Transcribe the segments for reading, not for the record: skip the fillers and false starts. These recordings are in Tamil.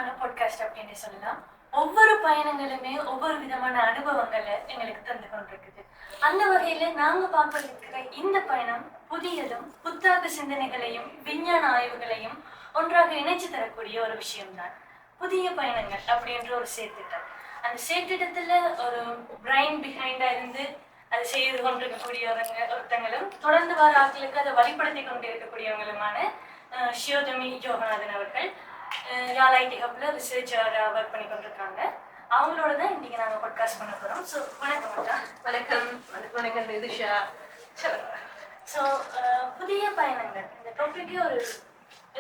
சுவாரஸ்யமான பாட்காஸ்ட் அப்படின்னு சொல்லலாம். ஒவ்வொரு பயணங்களுமே ஒவ்வொரு விதமான அனுபவங்களை எங்களுக்கு தந்து கொண்டிருக்குது. அந்த வகையில நாங்க பார்க்க இருக்கிற இந்த பயணம் புதியதும் புத்தாக்க சிந்தனைகளையும் விஞ்ஞான ஆய்வுகளையும் ஒன்றாக இணைச்சு தரக்கூடிய ஒரு விஷயம்தான் புதிய பயணங்கள் அப்படின்ற ஒரு செயற்திட்டம். அந்த செயற்திட்டத்துல ஒரு பிரைன் பிஹைண்டா இருந்து அதை செய்து ஒருத்தங்களும் தொடர்ந்து வர ஆட்களுக்கு அதை வழிபடுத்தி கொண்டு இருக்கக்கூடியவங்களுமான ஷியோதமி ஜோகநாதன் அவர்கள் யாழ் ஐடி ஹப்ல ரிசர்ச்சராக ஒர்க் பண்ணி கொண்டிருக்காங்க. அவங்களோட தான் இன்னைக்கு நாங்கள் பாட்காஸ்ட் பண்ண போகிறோம். ஸோ வணக்கம் அக்கா. வணக்கம். வணக்கம் நிதிஷா. ஸோ புதிய பயணங்கள் இந்த டாபிக்கே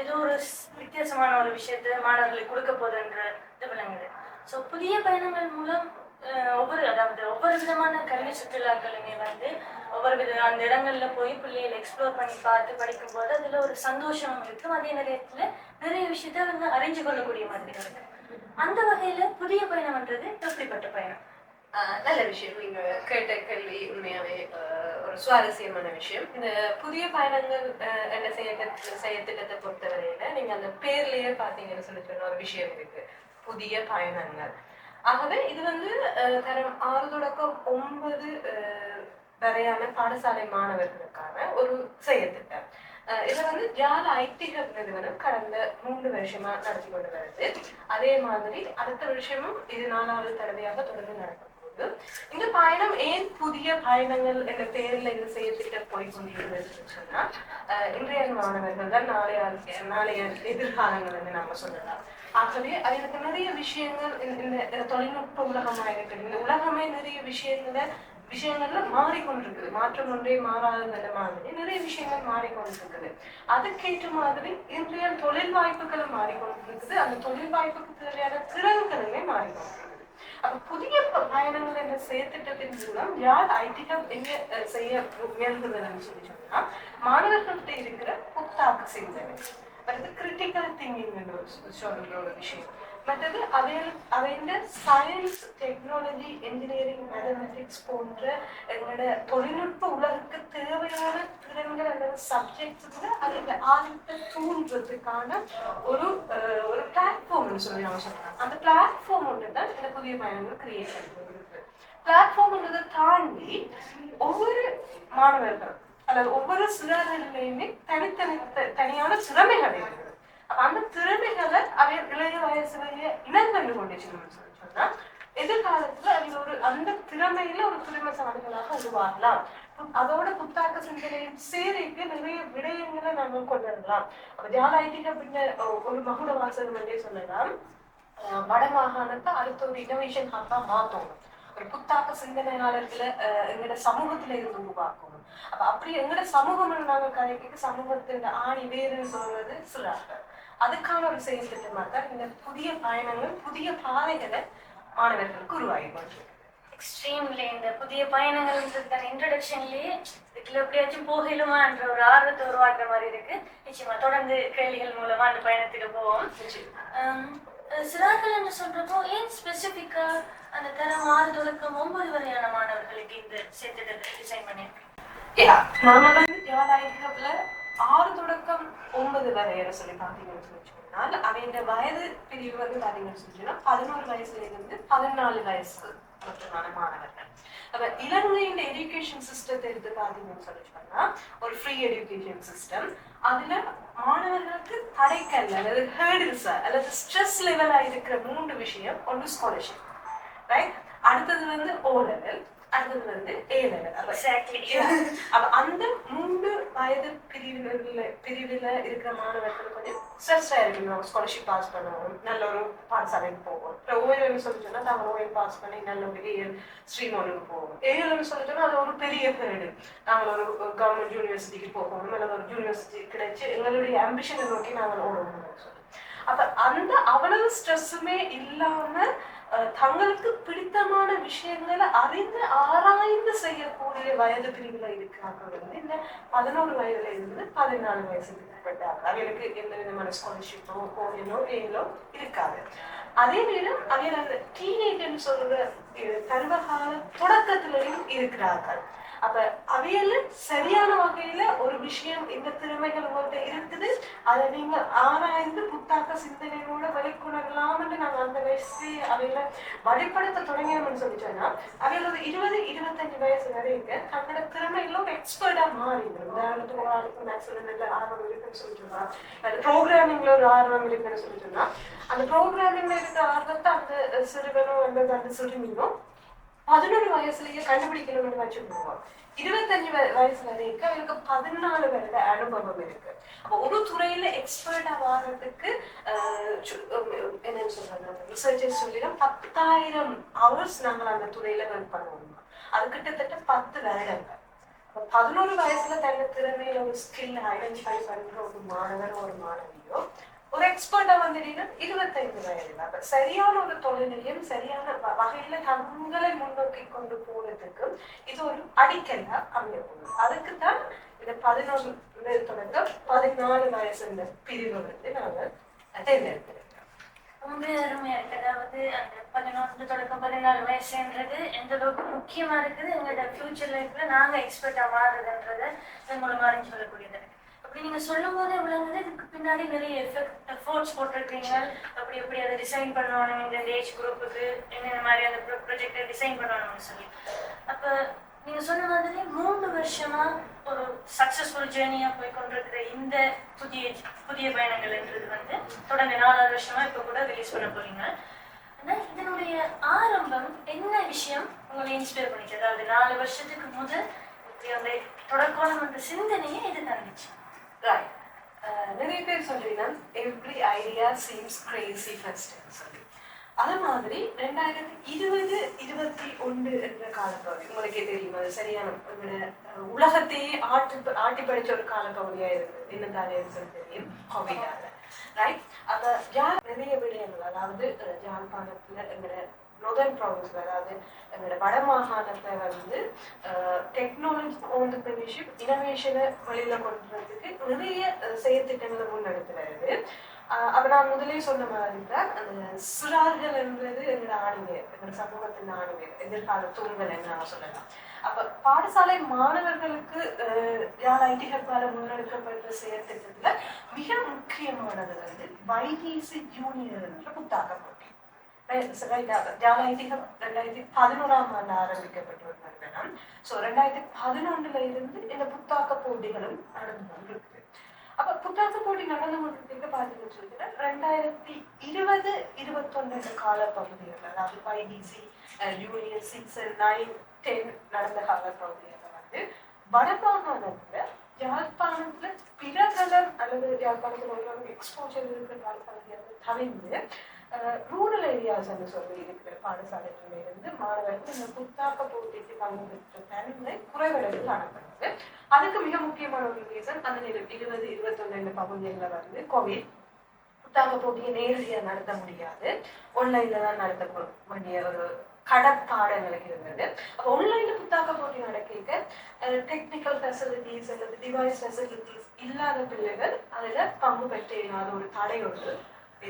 ஏதோ ஒரு வித்தியாசமான ஒரு விஷயத்தை மாணவர்களுக்கு கொடுக்க போகுதுன்ற இது விளங்குது. ஸோ புதிய பயணங்கள் மூலம் ஒவ்வொரு விதமான கல்வி சுற்றுலாக்களுமே அந்த இடங்கள்ல போய் பிள்ளைகளை எக்ஸ்ப்ளோர் பண்ணி பார்த்து படிக்கும் போது அதுல ஒரு சந்தோஷமும் இருக்கும். அதே நேரத்துல நிறைய விஷயத்த அறிஞ்சு கொள்ளக்கூடிய மாதிரி இருக்கு. அந்த வகையில புதிய பயணம்ன்றது எப்படிப்பட்ட பயணம்? நல்ல விஷயம். நீங்க கேட்ட கேள்வி உண்மையாவே ஒரு சுவாரஸ்யமான விஷயம். இந்த புதிய பயணங்கள் என்ன செய்ய திட்டத்தை பொறுத்தவரையில நீங்க அந்த பேர்லயே பாத்தீங்கன்னு சொன்ன ஒரு விஷயம் இருக்கு, புதிய பயணங்கள். ஆகவே இது தரம் 6 தொடக்கம் 9 வரையான பாடசாலை மாணவர்களுக்கான ஒரு செயற்திட்டம். இதை யாழ் ஐடி ஹப் நிறுவனம் கடந்த 3 வருஷமா நடத்தி கொண்டு வருது. அதே மாதிரி அடுத்த வருஷமும் இது 4வது தடவையாக தொடர்ந்து நடக்கும்போது இந்த பயணம் ஏன் புதிய பயணங்கள் என்ற பெயரில் இந்த செயற்திட்டம் போய்கொண்டிருந்ததுன்னு சொன்னா, இன்றைய மாணவர்கள் தான் நாளைய எதிர்காலங்கள் நம்ம சொல்லலாம். ஆகவே அதுக்கு நிறைய விஷயங்கள் இந்த தொழில்நுட்ப உலகமா இருக்குது. இந்த உலகமே நிறைய விஷயங்கள்ல மாறிக்கொண்டிருக்குது. மாற்றம் ஒன்றே மாறாத மாதிரி நிறைய விஷயங்கள் மாறிக்கொண்டிருக்குது. அதுக்கேற்ற மாதிரி இன்றைய தொழில் வாய்ப்புகளும் மாறிக்கொண்டிருக்குது. அந்த தொழில் வாய்ப்புக்கு தேவையான திறன்களுமே மாறிக்கொண்டிருக்குது. அப்ப புதிய பயணங்கள் என்ற செயற்திட்டத்தின் மூலம் யார் ஐடி ஹப் எங்க செய்ய முயல்கிறதுன்னு சொன்னா, மாணவர்கள்ட்ட இருக்கிற புத்தாக்க சிந்தனை, கிரிட்டிக்கல் திங்கிங் சொல்ற ஒரு விஷயம். மற்றது அவையோட சயின்ஸ், டெக்னாலஜி, என்ஜினியரிங், மேத்தமெட்டிக்ஸ் போன்ற எங்களோட தொழில்நுட்ப உலகுக்கு தேவையான திறன்கள் அல்லது சப்ஜெக்ட்ஸ் அதோட ஆர்வத்தை தூண்டுறதுக்கான ஒரு பிளாட்ஃபார்ம்னு சொல்லி நம்ம சொல்றோம். அந்த பிளாட்ஃபார்ம் ஒன்று தான் இந்த புதிய பயணங்கள் கிரியேட் பண்ணிருக்கு. பிளாட்ஃபார்ம்ன்றதை தாண்டி ஒவ்வொரு மாணவர்கள் அல்லது ஒவ்வொரு சிலரிலையுமே தனியான திறமைகள் இருக்குது. அந்த திறமைகளை அவை இளைய வயசுலேயே இனங்கண்டு கொண்டுச்சுன்னு சொன்னா எதிர்காலத்துல அந்த திறமையில ஒரு திறமைசாலிகளாக உருவாகலாம். அதோட புத்தாக்க சிந்தனையும் சேரிக்கு நிறைய விடயங்களை நம்ம கொண்டு வரலாம். யாழ் ஐடி அப்படின்னு ஒரு மகுட வாசகம் என்றே சொல்லலாம். வட மாகாணத்தை அடுத்த ஒரு இனோவேஷன் ஹப்பா மாத்தணும். ஒரு புத்தாக்க சிந்தனையாளர்களை எங்களோட சமூகத்துல இருந்து உருவாக்கணும். அப்படி எங்களோட சமூகம் நாங்க கதைக்கு சமூகத்தின் ஆணி வேறுன்னு சொல்றது சிறார்கள். அதுக்கான ஒரு செயல்திட்டமாக தான் இந்த புதிய பயணங்கள், புதிய பாதைகளை மாணவர்களுக்கு உருவாகி கொண்டிருக்கு. எக்ஸ்ட்ரீம்ல இந்த புதிய பயணங்கள் இன்ட்ரடக்ஷன்லயே இதுக்குள்ள எப்படியாச்சும் போகலுமா என்ற ஒரு ஆர்வத்தை உருவாக்குற மாதிரி இருக்கு. நிச்சயமா தொடர்ந்து கேள்விகள் மூலமா அந்த பயணத்துக்கு போவோம். சிறார்கள் என்று சொல்றப்போ ஏன் ஸ்பெசிபிக்கா அந்த தரம் 6 தொடக்கம் 9 வரையான மாணவர்களுக்கு இந்த செயற்திட்டத்தை டிசைன் பண்ணியிருக்கேன்? நாம யாழ் ஐடி ஹப்ல 6 தொடக்கம் 9 வரையில சொல்லி பாத்தீங்கன்னு சொன்னால் அவையோட வயது பிரிவு பாத்தீங்கன்னு சொன்னா 11 வயசுல இருந்து 14 வயசுக்கு மட்டுமான மாணவர்கள். அப்ப இலங்கையின் எஜுகேஷன் சிஸ்டத்தை எடுத்து பாத்தீங்கன்னு சொன்னா ஒரு ஃப்ரீ எஜுகேஷன் சிஸ்டம். அதுல மாணவர்களுக்கு தடைக்கல்ல அல்லது ஹேர்டில்ஸா அல்லது ஸ்ட்ரெஸ் லெவலா இருக்கிற 3 விஷயம். ஒன்று ஸ்காலர்ஷிப், ரைட்? அடுத்தது O லெவல், அடுத்தது A லெவல். அப்ப அந்த 3 வயது பிரிவுல இருக்கிற மாணவர்கள் கொஞ்சம் ஸ்ட்ரெஸ்ஸா இருக்கணும். ஸ்காலர்ஷிப் பாஸ் பண்ணுவோம், நல்ல ஒரு பாடசாலைக்கு போவோம். ஓஎல்னு சொல்லிச்சோன்னா நாங்கள் ஓஎல் பாஸ் பண்ணி நல்ல ஒரு ஏஎல் ஸ்ட்ரீம் ஒன்றுக்கு போவோம். ஏஎல்னு சொல்லிச்சோன்னா அது ஒரு பெரிய ஹேர்டு. நாங்கள் ஒரு கவர்மெண்ட் யூனிவர்சிட்டிக்கு போகணும், அல்லது ஒரு யூனிவர்சிட்டி கிடைச்சி எங்களுடைய ஆம்பிஷனை நோக்கி நாங்கள் ஓடணும்னு சொல்லி. அப்ப அந்த அவ்வளவு ஸ்ட்ரெஸ்ஸுமே இல்லாம தங்களுக்கு பிடித்தமான விஷயங்களை அறிந்து ஆராய்ந்து செய்யக்கூடிய வயது பிரிவுல இருக்கிறாங்க. இந்த 11 வயதுல இருந்து 14 வயசுக்கு உட்பட்டாங்க. அவங்களுக்கு எந்த விதமான ஸ்காலர்ஷிப்போ ஓஎலோ ஏலோ இருக்காது. அதே நேரம் அவங்க அந்த டீனேஜ்னு சொல்ற பருவகால தொடக்கத்திலையும் இருக்கிறார்கள். அப்ப அவையில சரியான வகையில ஒரு விஷயம் இந்த திறமைகள் உங்கள்கிட்ட இருக்குது, அதை நீங்க ஆராய்ந்து புத்தாக்க சிந்தனையோட வெளிக்கொணரலாம்னு நாங்க அந்த வயசுலயே அவையில வழிபடுத்த தொடங்கினோம்னு சொல்லிட்டோம்னா அவையில ஒரு 20-25 வயசு வரைக்கும் தங்களோட திறமையில ஒரு எக்ஸ்பர்ட்டா மாறிடும். உதாரணத்துக்கு ஒரு ஆளுக்கு மேக்ஸ்ல நல்ல ஆர்வம் இருக்குன்னு சொல்லிட்டோம்னா, ப்ரோக்ராமிங்ல ஒரு ஆர்வம் இருக்குன்னு சொல்லிட்டோம்னா, அந்த ப்ரோக்ராமிங்ல இருக்க ஆர்வத்தை அந்த சிறுவனோ அல்லது அந்த சிறுமியோ 11 வயசுலயே கண்டுபிடிக்கணும்னு வச்சுக்கோங்க. 25 வயசு வரைக்கும் அவருக்கு 14 வருட அனுபவம் இருக்கு. அப்போ ஒரு துறையில எக்ஸ்பர்ட்டா வாரதுக்கு என்னன்னு சொல்றாங்க ரிசர்ச்சர்ஸ் சொல்லிடும் 10,000 ஹவர்ஸ் நாங்கள் அந்த துறையில ஒர்க் பண்ணுவோம். அது கிட்டத்தட்ட 10 வருடங்கள். 11 வயசுல தன்னை திறமையில ஒரு ஸ்கில் ஐடென்டிஃபை பண்ற ஒரு மாணவர் ஒரு மாணவியோ ஒரு எக்ஸ்பர்ட்டா வந்துட்டீங்கன்னா 25 வயதுல அப்ப சரியான ஒரு தொழிலையும் சரியான வகையில தங்களை முன்னோக்கி கொண்டு போறதுக்கு இது ஒரு அடிக்கல்லா அமைய போகுது. அதுக்குத்தான் இந்த 11 தொடங்க 14 வயசு இந்த பிரிவு வந்து நாங்கள் தேர்ந்தெடுத்திருக்கோம். ரொம்ப அருமையா இருக்கு. அதாவது அந்த 11 தொடக்கம் 14 வயசுன்றது எந்த அளவுக்கு முக்கியமா இருக்குது எங்களோட ஃபியூச்சர் லைஃப்ல நாங்க எக்ஸ்பர்ட்டா மாறுதுன்றத இதன் மூலமா அறிஞ்சு சொல்லக்கூடியது இருக்கு. அப்படி நீங்க சொல்லும் போது விளங்குது இதுக்கு பின்னாடி நிறைய எஃபோர்ட்ஸ் போட்டிருக்கீங்க. அப்படி எப்படி அதை டிசைன் பண்ணணும், இந்த ஏஜ் குரூப்புக்கு என்னென்ன மாதிரி அந்த ப்ரொஜெக்டை டிசைன் பண்ணணும்னு சொல்லி. அப்ப நீங்க சொன்ன மாதிரி 3 வருஷமா ஒரு சக்சஸ்ஃபுல் ஜேர்னியா போய் கொண்டிருக்கிற இந்த புதிய பயணங்கள்ன்றது வந்து தொடர்ந்து 4 வருஷமா இப்ப கூட ரிலீஸ் பண்ண போறீங்க. ஆனா இதனுடைய ஆரம்பம் என்ன விஷயம் உங்களை இன்ஸ்பயர் பண்ணிச்சு? அதாவது 4 வருஷத்துக்கு முதல் அந்த தொடக்கம் என்ற சிந்தனையை இது தந்துச்சு. நிறைய பேர் சொல்றீங்கன்னா every idea seems crazy first சொல்லி. அது மாதிரி 2020-21 என்ற காலப்பகுதி உங்களுக்கே தெரியும். அது சரியான உலகத்தையே ஆட்டி படிச்ச ஒரு காலப்பகுதியா இருக்குது. என்னதாலே தெரியும் கோவிடால. ரைட்? அத யார் நிறைய விடயங்கள், அதாவது யாழ்ப்பாணத்துல எங்களோட நோர்தர்ன் ப்ராவின்ஸ்ல, அதாவது எங்களோட வட மாகாணத்தை வந்து டெக்னாலஜி ஆண்டர்பிரினர்ஷிப் இனோவேஷனை வெளியில கொண்டு வரதுக்கு நிறைய செயற்திட்டங்களை முன்னெடுத்து வருது. அப்ப நான் முதலே சொன்ன மாதிரி தான் அந்த சிறார்கள் என்பது எங்களோட ஆணிவேர், எங்களோட சமூகத்தின் ஆணிவேர், எதிர்கால தூண்கள் என்ன சொல்லலாம். அப்ப பாடசாலை மாணவர்களுக்கு யாழ் ஐடி ஹப்பால முன்னெடுக்கப்படுற செயற்திட்டத்துல மிக முக்கியமானது வந்து வைகீசி ஜூனியர் என்ற புத்தாக்க போட்டி. யாழ் ஐடி ஹப் 2011ஆம் ஆண்டு ஆரம்பிக்கப்பட்ட ஒரு நிறுவனம். ஸோ 2011 இருந்து இந்த புத்தாக்க போட்டிகளும் நடந்து கொண்டிருக்கு. அப்ப புத்தாக்க போட்டி நடந்து கொண்டிருக்க பாத்தீங்கன்னு சொல்லிட்டு 2020-21 கால பகுதிகள், அதாவது YDC யூனியன் 6, 9, 10 நடந்த கால பகுதிகளை வந்து வடமாகாணத்துல யாழ்ப்பாணத்துல பிறகலர் அல்லது யாழ்ப்பாணத்துல எக்ஸ்போஜர் இருக்கிற பகுதியாக தவிர்ந்து ரூரல் ஏரியாஸ் சொல்லி இருக்கிற பாடசாலைகளில் இருந்து மாணவர்கள் இந்த புத்தாக்க போட்டிக்கு பங்கு பெற்ற தன்மை குறைவடைந்து காணப்படுது. அதுக்கு மிக முக்கியமான ஒரு ரீசன் அந்த 20-21 பகுதிகளில் வந்து கோவிட். புத்தாக்க போட்டியை நேரடியாக நடத்த முடியாது, ஆன்லைன்ல தான் நடத்த வேண்டிய ஒரு கடப்பாடங்கள் இருந்தது. அப்போ ஆன்லைன்ல புத்தாக்க போட்டி நடக்க டெக்னிக்கல் ஃபெசிலிட்டிஸ் அல்லது டிவைஸ் ஃபெசிலிட்டிஸ் இல்லாத பிள்ளைகள் அதுல பங்கு பெற்ற இல்லாத ஒரு தடை ஒன்று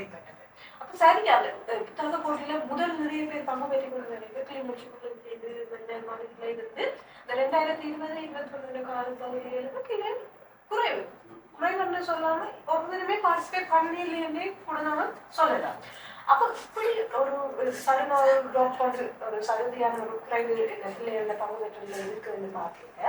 ஏற்பட்டது. அப்ப சரி, அது புத்தக போட்டியில முதல் நிறைய பேர் பங்கு பெற்றுக் கொள்வது கிளிநொச்சி இருந்து இந்த 2020-21 காலப்பகுதிகளுக்கு கீழே குறைவுன்னு சொல்லாம ஒருவருமே பார்ட்டிசிபேட் பண்ணலையே கூட நம்ம சொல்லலாம். அப்ப இப்படி ஒரு சடனான ஒரு சலுகையான ஒரு குறைவு பிள்ளைகள பங்கு பெற்றுள்ள இருக்குன்னு பார்த்துக்க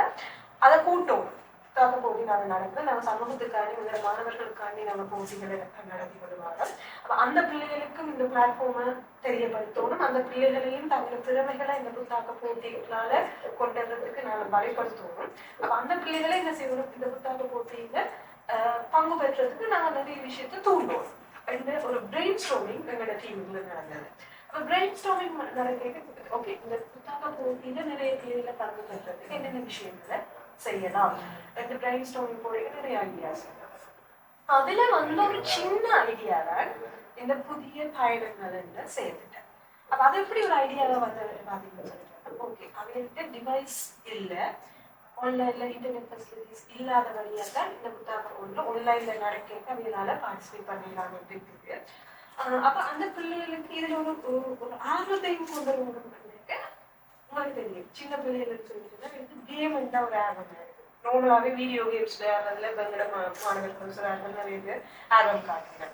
அதை கூட்டம் புத்தாக்க போட்டி நாங்கள் நடந்து நம்ம சமூகத்துக்காண்டி உங்களோட மாணவர்களுக்காண்டி நம்ம போட்டிகளை நடத்தி கொள்வாங்க. அப்ப அந்த பிள்ளைகளுக்கும் இந்த பிளாட்ஃபார்மை தெரியப்படுத்தணும், அந்த பிள்ளைகளையும் தங்களோட திறமைகளை இந்த புத்தாக்க போட்டிகளால கொண்டுறதுக்கு நாங்கள் வழிபடுத்தணும். அப்ப அந்த பிள்ளைகளை என்ன செய்யணும், இந்த புத்தாக்க போட்டியில பங்கு பெற்றதுக்கு நாங்கள் நிறைய விஷயத்தை தூண்டுவோம். இந்த ஒரு பிரெயின் ஸ்டார்மிங் எங்களோட டீம்ல நடந்தது. அப்ப பிரெயின் ஸ்டார்மிங் நடக்க ஓகே, இந்த புத்தாக்க போட்டியில நிறைய பிள்ளைகளை பங்கு பெற்றதுக்கு என்னென்ன விஷயங்களை செய்யலாம், இந்த பிரெயின் ஸ்டார்மிங் போட நிறைய ஐடியாஸ். அதுல வந்து ஒரு சின்ன ஐடியா தான் இந்த புதிய பயணங்கள் சேர்த்துட்டேன். அப்ப அது எப்படி ஒரு ஐடியாவை வந்து பாத்தீங்கன்னு சொல்லிட்டு ஓகே, அவங்ககிட்ட டிவைஸ் இல்லை, ஆன்லைன்ல இன்டர்நெட் ஃபெசிலிட்டிஸ் இல்லாத வழியா தான் இந்த புத்தாக்க போட்டியில ஆன்லைன்ல நடக்க அவங்களால பார்ட்டிசிபேட் பண்ணிடலாம் இருக்குது. அப்ப அந்த பிள்ளைகளுக்கு இதுல ஒரு ஆர்வத்தையும் கொண்டு உங்களுக்கு தெரியும் சின்ன பிள்ளைகளுக்கு சொல்லிட்டுன்னா கேம் தான் ஒரு ஆர்வம் இருக்கு. நார்மலாகவே வீடியோ கேம்ஸ் விளையாடுறதுல எங்களோட மாணவர்கள் சிறார்கள் நிறைய பேர் ஆர்வம் காட்டுங்க.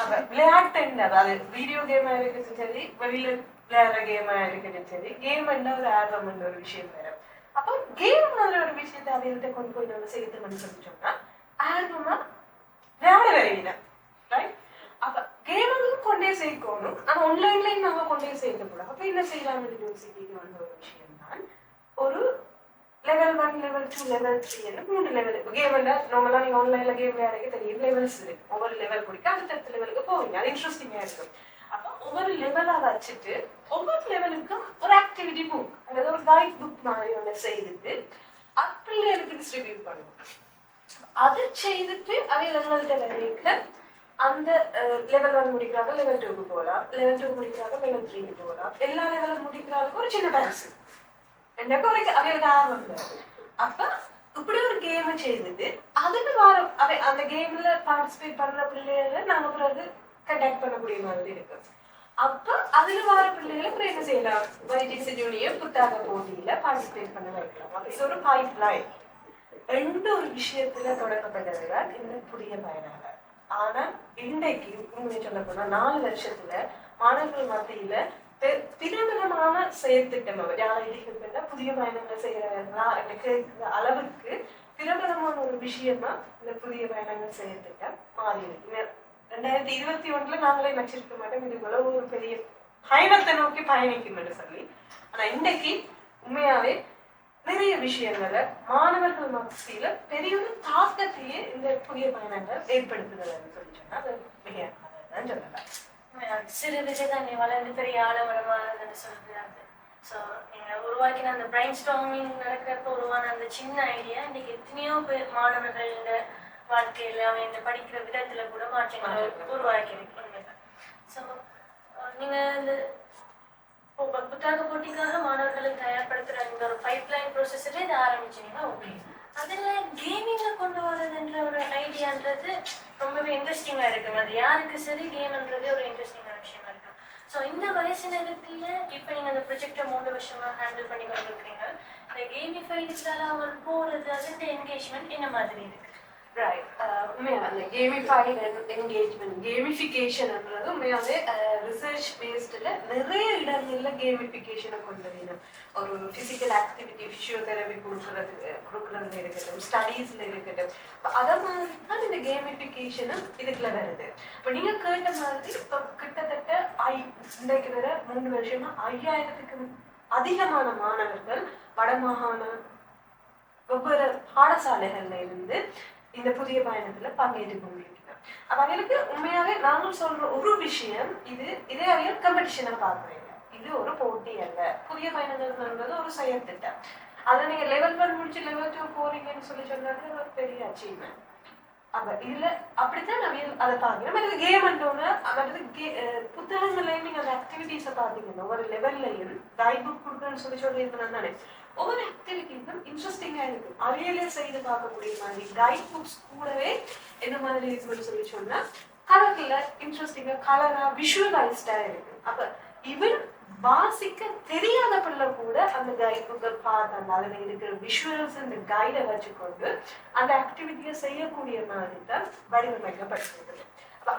அப்ப விளையாட்டு அதாவது வீடியோ கேமா இருக்கட்டும் சரி, வெளியில விளையாடுற கேமா இருக்கட்டும் சரி, கேம் என்ன ஒரு ஆர்வம் ஒரு விஷயம் வேற. அப்போ கேம் மாதிரி ஒரு விஷயத்தை அவைகிட்ட கொண்டு போய் நம்ம சேர்த்துக்கணும்னு சொல்லிச்சோம்னா ஆர்வமா விளையாட வரையில ரைட். அப்ப கேமுக்கும் கொண்டே சேர்க்கணும், ஆனா ஆன்லைன்லயும் நம்ம கொண்டே சேர்க்கக்கூடாது. அப்ப என்ன செய்யலாம் யூனிவர்சிட்டிக்கு வந்த ஒரு விஷயம் தான் ஒரு level 1, level 2, level 3 என்ன 3 லெவல் கேம் இல்ல. நார்மலா நீங்க ஆன்லைன்ல கேம் விளையாடுறீங்க தெரியும், லெவல்ஸ் இருக்கு. ஒவ்வொரு லெவல் முடிக்க அடுத்த லெவலுக்கு போவீங்க, அது இன்ட்ரெஸ்டிங்கா இருக்கும். அப்ப ஒவ்வொரு லெவலா வச்சுட்டு ஒவ்வொரு லெவலுக்கும் ஒரு ஆக்டிவிட்டி புக் அதாவது ஒரு கைட் புக் மாதிரி ஒன்று செய்துட்டு பிள்ளைகளுக்கு டிஸ்ட்ரிபியூட் பண்ணுவோம். அதை செய்துட்டு அவைகள்கிட்ட வரைக்க அந்த லெவல் 1 முடிக்கிறாங்க லெவல் 2க்கு போகலாம், லெவல் 2 முடிக்கிறாங்க லெவல் 3க்கு போகலாம். எல்லா லெவலும் முடிக்கிறாங்க ஒரு சின்ன பேக்ஸ் எனக்கு ஒரு அவையோட ஆர்வம் இல்லை. அப்ப இப்படி ஒரு கேம் செய்துட்டு அதுக்கு அந்த கேம்ல பார்ட்டிசிபேட் பண்ற பிள்ளைகளை நாங்க பிறகு கண்டக்ட் பண்ணக்கூடிய மாதிரி இருக்கு. அப்ப அதுல வர பிள்ளைகளை அப்புறம் என்ன செய்யலாம், வைடிசி ஜூனியர் புத்தாக்க போட்டியில பார்ட்டிசிபேட் பண்ண வைக்கலாம். அப்ப இது ஒரு பைப் லைன் ரெண்டு ஒரு விஷயத்துல தொடங்கப்பட்டதுதான் இந்த புதிய பயனாளர். ஆனா இன்றைக்கு உண்மையை சொல்ல போனா 4 வருஷத்துல மாணவர்கள் மத்தியில பிரபலமான செயற்திட்டம் யாரையும் புதிய பயணங்களை செய்யறா எனக்கு அளவுக்கு பிரபலமான ஒரு விஷயமா இந்த புதிய பயணங்கள் செயற்திட்டம் மாறி இருக்கு. 2021 நாங்களே வச்சிருக்க மாட்டோம் இது இவ்வளவு ஒரு பெரிய பயணத்தை நோக்கி பயணிக்கும் சொல்லி. ஆனா இன்னைக்கு உண்மையாவே நிறைய விஷயங்களை மாணவர்கள் மத்தியில பெரிய ஒரு தாக்கத்தையே இந்த புதிய பயணங்கள் ஏற்படுத்துகிறதுன்னு சொல்லி சொன்னா அது மிக சொல்லலாம். சிறு விஷயத்தான் நீ வளர்ந்து பெரிய ஆடம்பரமானதுன்னு சொல்றது. ஸோ நீங்கள் உருவாக்கின அந்த பிரைன் ஸ்டார்மிங் நடக்கிறப்ப உருவான அந்த சின்ன ஐடியா இன்னைக்கு எத்தனையோ பேர் மாணவர்களோட வாழ்க்கையில அவன் இந்த படிக்கிற விதத்துல கூட மாற்றங்களை உருவாக்கியிருக்கு உண்மைதான். ஸோ நீங்க இந்த புத்தக போட்டிக்காக மாணவர்களை தயார்படுத்துற இந்த ஒரு பைப்லைன் ப்ரொசஸரே இதை ஆரம்பிச்சீங்கன்னா ஓகே. அதில் கேமிங்கில் கொண்டு வரதுன்ற ஒரு ஐடியான்றது ரொம்பவே இன்ட்ரெஸ்டிங்காக இருக்குது. அது யாருக்கு சரி கேம்ன்றதே ஒரு இன்ட்ரெஸ்டிங்கான விஷயமா இருக்கு. ஸோ இந்த வயசு நேரத்தில் இப்போ நீங்கள் அந்த ப்ரொஜெக்டை 3 வருஷமாக ஹேண்டில் பண்ணி கொண்டிருக்கிறீங்க. இந்த கேமிஃபைடுக்காக அவர் போகிறது அதுன்ற என்கேஜ்மெண்ட் என்ன மாதிரி இருக்கு? ரைட். உண்மையாக அந்த கேமிஃபைடு என்கேஜ்மெண்ட் கேமிஃபிகேஷன்ன்றது உண்மையாகவே ரிசர்ச் பேஸ்டில் நிறைய இடங்களில் கேமிஃபிகேஷனை கொண்டு வரணும். ஒரு ஃபிசிக்கல் ஆக்டிவிட்டி ஃபிசியோதெரபி கொடுக்குறதுல இருக்கட்டும், ஸ்டடீஸில் இருக்கட்டும், அதை மாதிரி தான் இந்த கேமிஃபிகேஷனும் இதுக்குள்ள வருது. இப்போ நீங்கள் கேட்ட மாதிரி இப்போ கிட்டத்தட்ட இன்றைக்கு வர 3 வருஷமா 5000க்கும் அதிகமான மாணவர்கள் வடமாகாண ஒவ்வொரு பாடசாலைகள்ல இருந்து இந்த புதிய பயணத்துல பங்கேற்று கொண்டிருக்கிறார். அப்ப அவங்களுக்கு உண்மையாவே நாங்கள் சொல்ற ஒரு விஷயம் இதே அவையில் கம்பெடிஷனை பார்க்குறீங்க. இது ஒரு போட்டி அல்ல. புதிய பயணங்கள்ன்றது ஒரு செயற்திட்டம். அதை நீங்க லெவல் 1 முடிச்சு லெவல் 2 போறீங்கன்னு சொன்னது ஒரு பெரிய அச்சீவ்மெண்ட். அப்ப இதுல அப்படித்தான் அவையில் அதை பார்க்கணும். அது கேம் அண்டோன்னு அதாவது புத்தகங்களையும் நீங்க அந்த ஆக்டிவிட்டிஸை பார்த்தீங்கன்னா ஒவ்வொரு லெவல்லையும் கைட் புக் கொடுக்குறேன்னு சொல்லியிருந்தேன் தானே. ஒவ்வொரு ஆக்டிவிட்டிஸும் இன்ட்ரெஸ்டிங்கா இருக்கும். அவையிலே செய்து பார்க்கக்கூடிய மாதிரி கைட் புக்ஸ் கூடவே என்ன மாதிரி இருக்குன்னு சொன்னா கலர்ல இன்ட்ரெஸ்டிங்கா கலரா விஷுவலைஸ்டா இருக்கு. அப்ப இவன் வாசிக்க தெரியாத பிள்ளை கூட அந்த கைட் புக்கை பார்த்தாங்க. அதுல இருக்கிற விஷுவல்ஸ் இந்த கைடை வச்சுக்கொண்டு அந்த ஆக்டிவிட்டியை செய்யக்கூடிய மாதிரி தான் வடிவமைக்கப்பட்டிருக்கு.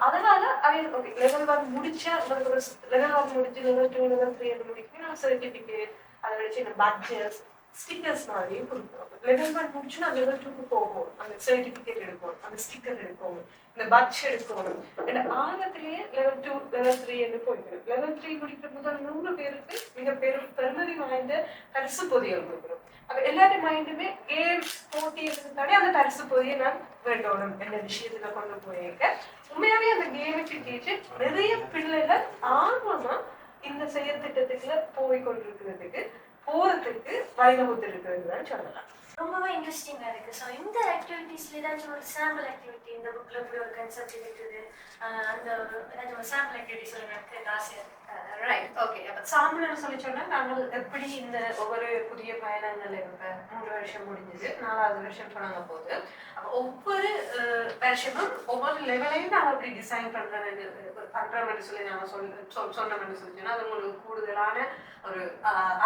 அதனால அவங்க லெவல் 1 முடிச்சா லெவல் 1 முடிச்சு லெவல் 2 லெவல் 3 முடிக்கணும் சர்டிபிகேட் அதை வச்சு இந்த பட்ஜெட்ஸ் ஸ்டிக்கர்ஸ் மாதிரியும் கொடுக்குறோம். லெவல் 1 முடிச்சுன்னா லெவல் 2க்கு போகும், அந்த சர்டிபிகேட் எடுக்கணும், அந்த ஸ்டிக்கர் எடுக்கணும், இந்த பட்ஜ் எடுக்கணும். ஆரத்திலேயே லெவல் 2 லெவல் 3 போய்க்கணும். லெவல் 3 முடிக்கிற முதல் 100 பேருக்கு மிக பெருமதி வாய்ந்த பரிசு பொதிகள் கொடுக்கணும். அப்ப எல்லாருடைய மைண்டுமே கேம் போட்டி இருந்தாலே அந்த பரிசு பொதியை நான் வேண்டணும் என்ற விஷயத்துல கொண்டு போயிருக்க. உண்மையாவே அந்த கேமிஃபிகேஷன் நிறைய பிள்ளைகள் ஆர்வமா இந்த செயற்திட்டத்துக்குள்ள போய் கொண்டிருக்கிறதுக்கு போறதுக்கு வழிவகுத்து இருக்கிறதுன்னு சொல்லலாம். ரொம்பவே இன்ட்ரெஸ்டிங்காக இருக்குது. ஸோ இந்த ஆக்டிவிட்டீஸில் ஏதாச்சும் ஒரு சாம்பிள் ஆக்டிவிட்டி இந்த புக்கில் இப்படி ஒரு கன்செப்ட் இருக்குது, அந்த ஏதாச்சும் ஒரு சாம்பிள் ஆக்டிவிட்டி சொல்லுங்க, எனக்கு ஆசையாக இருக்குது. Right, okay. அப்போ சாம்பிள்னு சொல்லி சொன்னால் நாங்கள் எப்படி இந்த ஒவ்வொரு புதிய பயணங்கள் இப்போ 3 வருஷம் முடிஞ்சது, 4வது வருஷம் தொடங்க போகுது. அப்போ ஒவ்வொரு வருஷமும் ஒவ்வொரு லெவலையும் நாங்கள் எப்படி டிசைன் பண்ணுறோம்னு சொல்லி நாங்கள் சொன்னோம்னு சொல்லி சொன்னால் அது உங்களுக்கு கூடுதலான ஒரு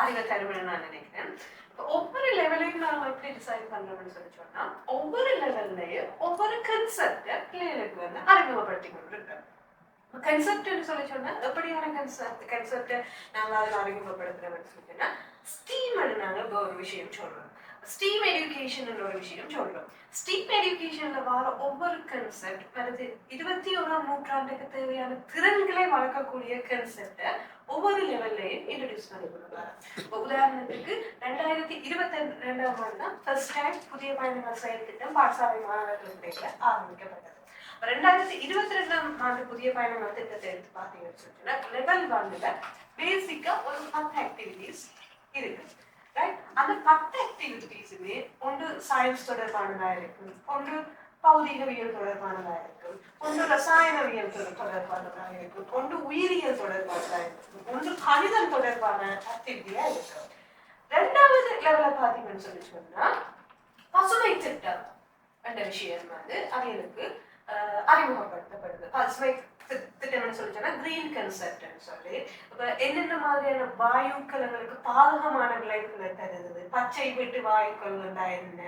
அறிவை தருவேன்னு நான் நினைக்கிறேன். இப்போ ஒவ்வொரு லெவலையும் நாங்கள் எப்படி டிசைன் பண்ணுறோம்னு சொல்லி சொன்னால் ஒவ்வொரு லெவல்லையும் ஒவ்வொரு கன்செப்டை பிள்ளைகளுக்கு வந்து அறிமுகப்படுத்தி கொண்டிருக்கிறோம். கன்செப்ட்னு சொல்லி சொன்னா எப்படியான கன்செப்ட் நாங்கள் அதில் அறிமுகப்படுத்துறோம்னு சொல்லிட்டோம்னா ஸ்டீம் நாங்கள் ஒரு விஷயம் சொல்றோம். ஸ்டீம் எஜுகேஷன் ஒரு விஷயம் சொல்றோம். ஸ்டீம் எஜுகேஷன்ல வர ஒவ்வொரு கன்செப்ட் வருது 21ஆம் நூற்றாண்டுக்கு தேவையான திறன்களை வளர்க்கக்கூடிய கன்செப்டை ஒவ்வொரு லெவல்லையும் இன்ட்ரடியூஸ் பண்ணி கொடுக்குறாங்க. இப்போ உதாரணத்துக்கு 2022ஆம் ஆண்டு தான் ஃபர்ஸ்ட் டைம் புதிய பயணங்கள் செயல் திட்டம் பாடசாலை மாணவர்களுக்கு ஆரம்பிக்கப்பட்டது. 2022ஆம் ஆண்டு புதிய பயணங்கள் திட்டத்தை எடுத்து பார்த்தீங்கன்னு சொல்லிட்டுனா லெவல் 1ல பேசிக்கா ஒரு 10 ஆக்டிவிட்டிஸ் இருக்கு. ரைட், அந்த 10 ஆக்டிவிட்டிஸுமே ஒன்று சயின்ஸ் தொடர்பானதா இருக்கும், ஒன்று பௌதிகவியல் தொடர்பானதா இருக்கும், ஒன்று ரசாயனவியல் தொடர்பானதா இருக்கும், ஒன்று உயிரியல் தொடர்பானதா இருக்கும், ஒன்று கணிதம் தொடர்பான ஆக்டிவிட்டியா இருக்கும். 2வது லெவல பார்த்தீங்கன்னு சொல்லி சொன்னா பசுமை திட்டம் என்ற விஷயம் வந்து அவைகளுக்கு அறிமுகப்படுத்தப்படுது. பசுமை திட்டம்னு சொல்லி சொன்னா கிரீன் கன்செப்ட்னு சொல்லி இப்ப என்னென்ன மாதிரியான வாயுக்கள் எங்களுக்கு பாதகமான விளைவுகளை தருது, பச்சை வீட்டு வாயுக்கள் வந்தா என்ன,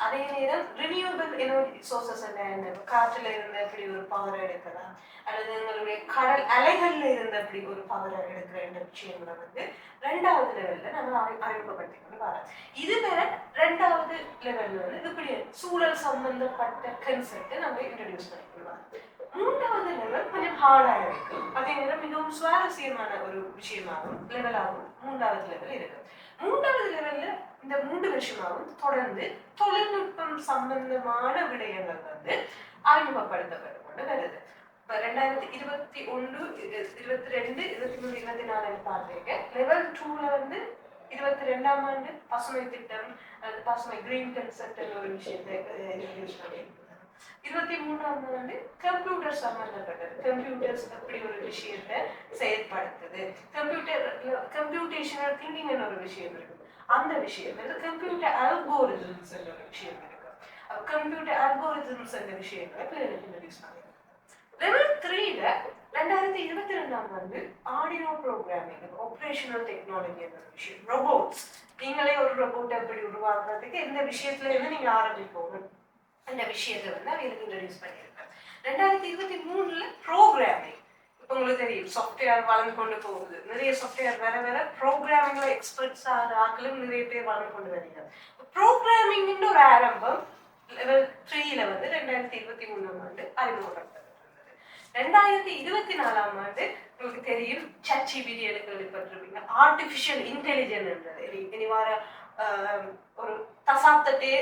அதே நேரம் ரினியூவபிள் எனர்ஜி சோர்சஸ் என்ன, காற்றுல இருந்து எப்படி ஒரு பவரை எடுக்கலாம், அல்லது எங்களுடைய கடல் அலைகள்ல இருந்து எப்படி ஒரு பவரை எடுக்கிற என்ற விஷயங்களை வந்து 2வது லெவல்ல நம்ம அறிமுகப்படுத்தி கொண்டு வரோம். இது வேற 2வது லெவல்ல வந்து இப்படி சூழல் சம்பந்தப்பட்ட கன்செப்டை நம்ம இன்ட்ரடியூஸ் பண்ணி கொண்டு வரோம். 3வது லெவல் கொஞ்சம் ஹார்டா இருக்கு, அதே நேரம் மிகவும் சுவாரஸ்யமான ஒரு விஷயமாகவும் லெவலாகவும் 3வது லெவல் இருக்கு. 3வது லெவல்ல இந்த 3 வருஷமாகவும் தொடர்ந்து தொழில்நுட்பம் சம்பந்தமான விடயங்கள் வந்து அறிமுகப்படுத்தப்பட்டு கொண்டு வருது. இப்போ 2021, 22, 23, 24 பார்த்தீங்க. லெவல் 2ல வந்து 22ஆம் ஆண்டு பசுமை திட்டம் அல்லது பசுமை கிரீன் கன்செப்ட் ஒரு விஷயத்தை யூஸ் பண்ணியிருக்காங்க. 23ஆம் ஆண்டு கம்ப்யூட்டர் சம்பந்தப்பட்டது, கம்ப்யூட்டர்ஸ் அப்படி ஒரு விஷயத்தை செயற்படுத்துது, கம்ப்யூட்டேஷனல் திங்கிங் ஒரு விஷயம் இருக்கு, அந்த விஷயம் வந்து கம்ப்யூட்டர் அல்கோரிதம்ஸ் ஒரு விஷயம் இருக்கு. கம்ப்யூட்டர் அல்கோரிதம்ஸ் என்ற விஷயங்களை பிள்ளைகளுக்கு இன்ட்ரடியூஸ் பண்ணியிருக்காங்க. லெவல் 3ல 2022ஆம் ஆண்டு ஆர்டினோ ப்ரோக்ராமிங், ஆப்ரேஷனல் டெக்னாலஜி என்ற விஷயம், ரோபோட்ஸ், நீங்களே ஒரு ரோபோட்டை எப்படி உருவாக்குறதுக்கு எந்த விஷயத்துல இருந்து நீங்க ஆரம்பிப்போங்க அந்த விஷயத்தை வந்து அவங்களுக்கு இன்ட்ரடியூஸ் பண்ணியிருக்கேன். 2023ல ப்ரோக்ராமிங், இப்போ உங்களுக்கு தெரியும் சாஃப்ட்வேர் வளர்ந்து கொண்டு போகுது, நிறைய சாஃப்ட்வேர் வேற வேற ப்ரோக்ராமிங்ல எக்ஸ்பர்ட்ஸ் ஆக்களும் நிறைய பேர் வளர்ந்து கொண்டு வருகிறாங்க. ப்ரோக்ராமிங்னு ஒரு ஆரம்பம் லெவல் 3ல வந்து 2023ஆம் ஆண்டு அறிமுகப்படுத்தப்பட்டது. 2024ஆம் ஆண்டு உங்களுக்கு தெரியும் ChatGPT கேள்விப்பட்டிருப்பீங்க, ஆர்டிஃபிஷியல் இன்டெலிஜென்ஸ் இனி வர ஒரு தசாப்தத்தையே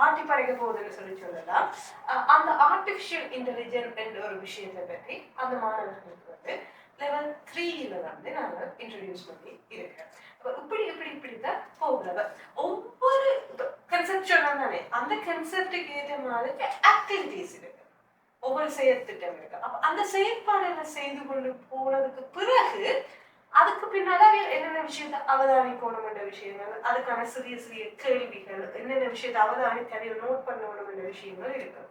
ஆட்டி படைக்க போகுதுன்னு சொல்லலாம். அந்த ஆர்டிஃபிஷியல் இன்டெலிஜென்ஸ் என்ற ஒரு விஷயத்தை பற்றி அந்த மாணவர்களுக்கு வந்து லெவல் 3ல வந்து நாங்கள் இன்ட்ரடியூஸ் பண்ணி இருக்கேன். இப்படிதான் போகுது. ஒவ்வொரு கன்செப்ட் சொன்னோம் தானே, அந்த கன்செப்டுக்கு ஏற்ற மாதிரி ஆக்டிவிட்டிஸ் இருக்கு, ஒவ்வொரு செயற்திட்டம் இருக்கு. அப்ப அந்த செயற்பாடுகளை செய்து கொண்டு போனதுக்கு பிறகு அதுக்கு பின்னால என்னென்ன விஷயத்தை அவதானிக்கணும் என்ற விஷயங்கள், அதுக்கான சிறிய சிறிய கேள்விகள், என்னென்ன விஷயத்தை அவதானிக்க நோட் பண்ணணும் என்ற விஷயங்கள் இருக்கு.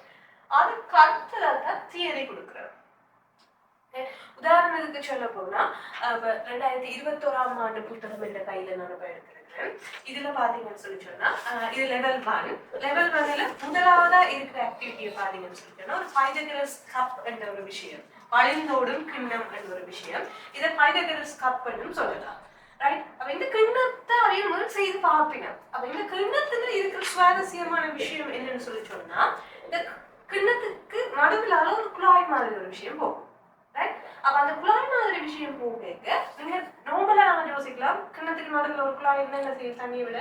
அதுக்கு அடுத்ததான் தியரி கொடுக்குறாரு. உதாரணத்துக்கு சொல்ல போனா 2021ஆம் ஆண்டு புத்தகம் என்ற கையில நான் எடுத்திருக்கிறேன். இதுல பாத்தீங்கன்னு சொல்லி சொன்னா இது லெவல் 1. லெவல் 1ல முதலாவதா இருக்கிற ஆக்டிவிட்டியை பாத்தீங்கன்னு சொல்லி சொன்னா ஒரு பைதகரஸ் கப் என்ற ஒரு விஷயம், வழிந்தோடும் கிண்ணம் என்ற ஒரு விஷயம், இதை பைதகரஸ் கப் என்று சொல்லலாம். ரைட், அப்ப இந்த கிண்ணத்தை அவையும் முதல் செய்து பார்ப்பினா, அப்ப இந்த கிண்ணத்துல இருக்கிற சுவாரஸ்யமான விஷயம் என்னன்னு சொல்லி சொன்னா இந்த கிண்ணத்துக்கு நடுவில் ஒரு குழாய் மாதிரி ஒரு விஷயம் போகும். அப்ப அந்த குழாய் மாதிரி விஷயம் போக நீங்க நார்மலா நாங்க யோசிக்கலாம், கிண்ணத்துக்கு நடுவில் ஒரு குழாய் என்ன செய்யும், தண்ணியை விட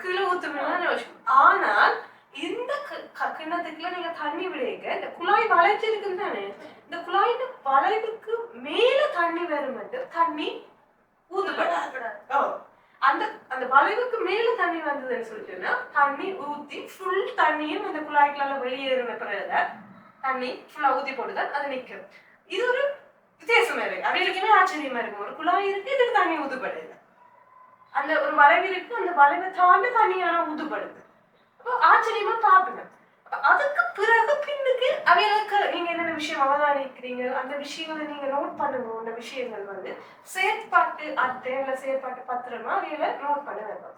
கீழே ஊத்துமே யோசிக்கும். ஆனால் இந்த கிண்ணத்துக்குள்ள நீங்க தண்ணி விடைக்க இந்த குழாய் வளைச்சிருக்குன்னு தானே, இந்த குழாயின் வளைவுக்கு மேல தண்ணி வரும் மட்டும் தண்ணி ஊதுபடாது. அந்த அந்த வளைவுக்கு மேல தண்ணி வந்ததுன்னு சொல்லிட்டுன்னா தண்ணி ஊத்தி ஃபுல் தண்ணியும் அந்த குழாய்க்குள்ள வெளியேறின பிறகு தண்ணி ஃபுல்லா ஊத்தி போட்டுதான் அது நிற்கும். இது ஒரு வித்தியாசமா இருக்கு. அவைகளுக்குமே ஆச்சரியமா இருக்கும். ஒரு குழாய் இருக்கு, இதுக்கு தண்ணி ஊதுப்படுது. அந்த ஒரு வளைவு இருக்கு, அந்த வளைவை தாண்டி தண்ணியான ஊதுப்படுது. அப்போ ஆச்சரியமா பாப்பீங்க. அதுக்கு பிறகு பின்னுக்கு அவைகளுக்கு நீங்க என்னென்ன விஷயம் அவதானிக்கிறீங்க, அந்த விஷயங்களை நீங்க நோட் பண்ணுங்க. அந்த விஷயங்கள் வந்து செயற்பாட்டு அட்டை இல்ல செயற்பாட்டு பத்திரமா அவைகளை நோட் பண்ண வைப்போம்.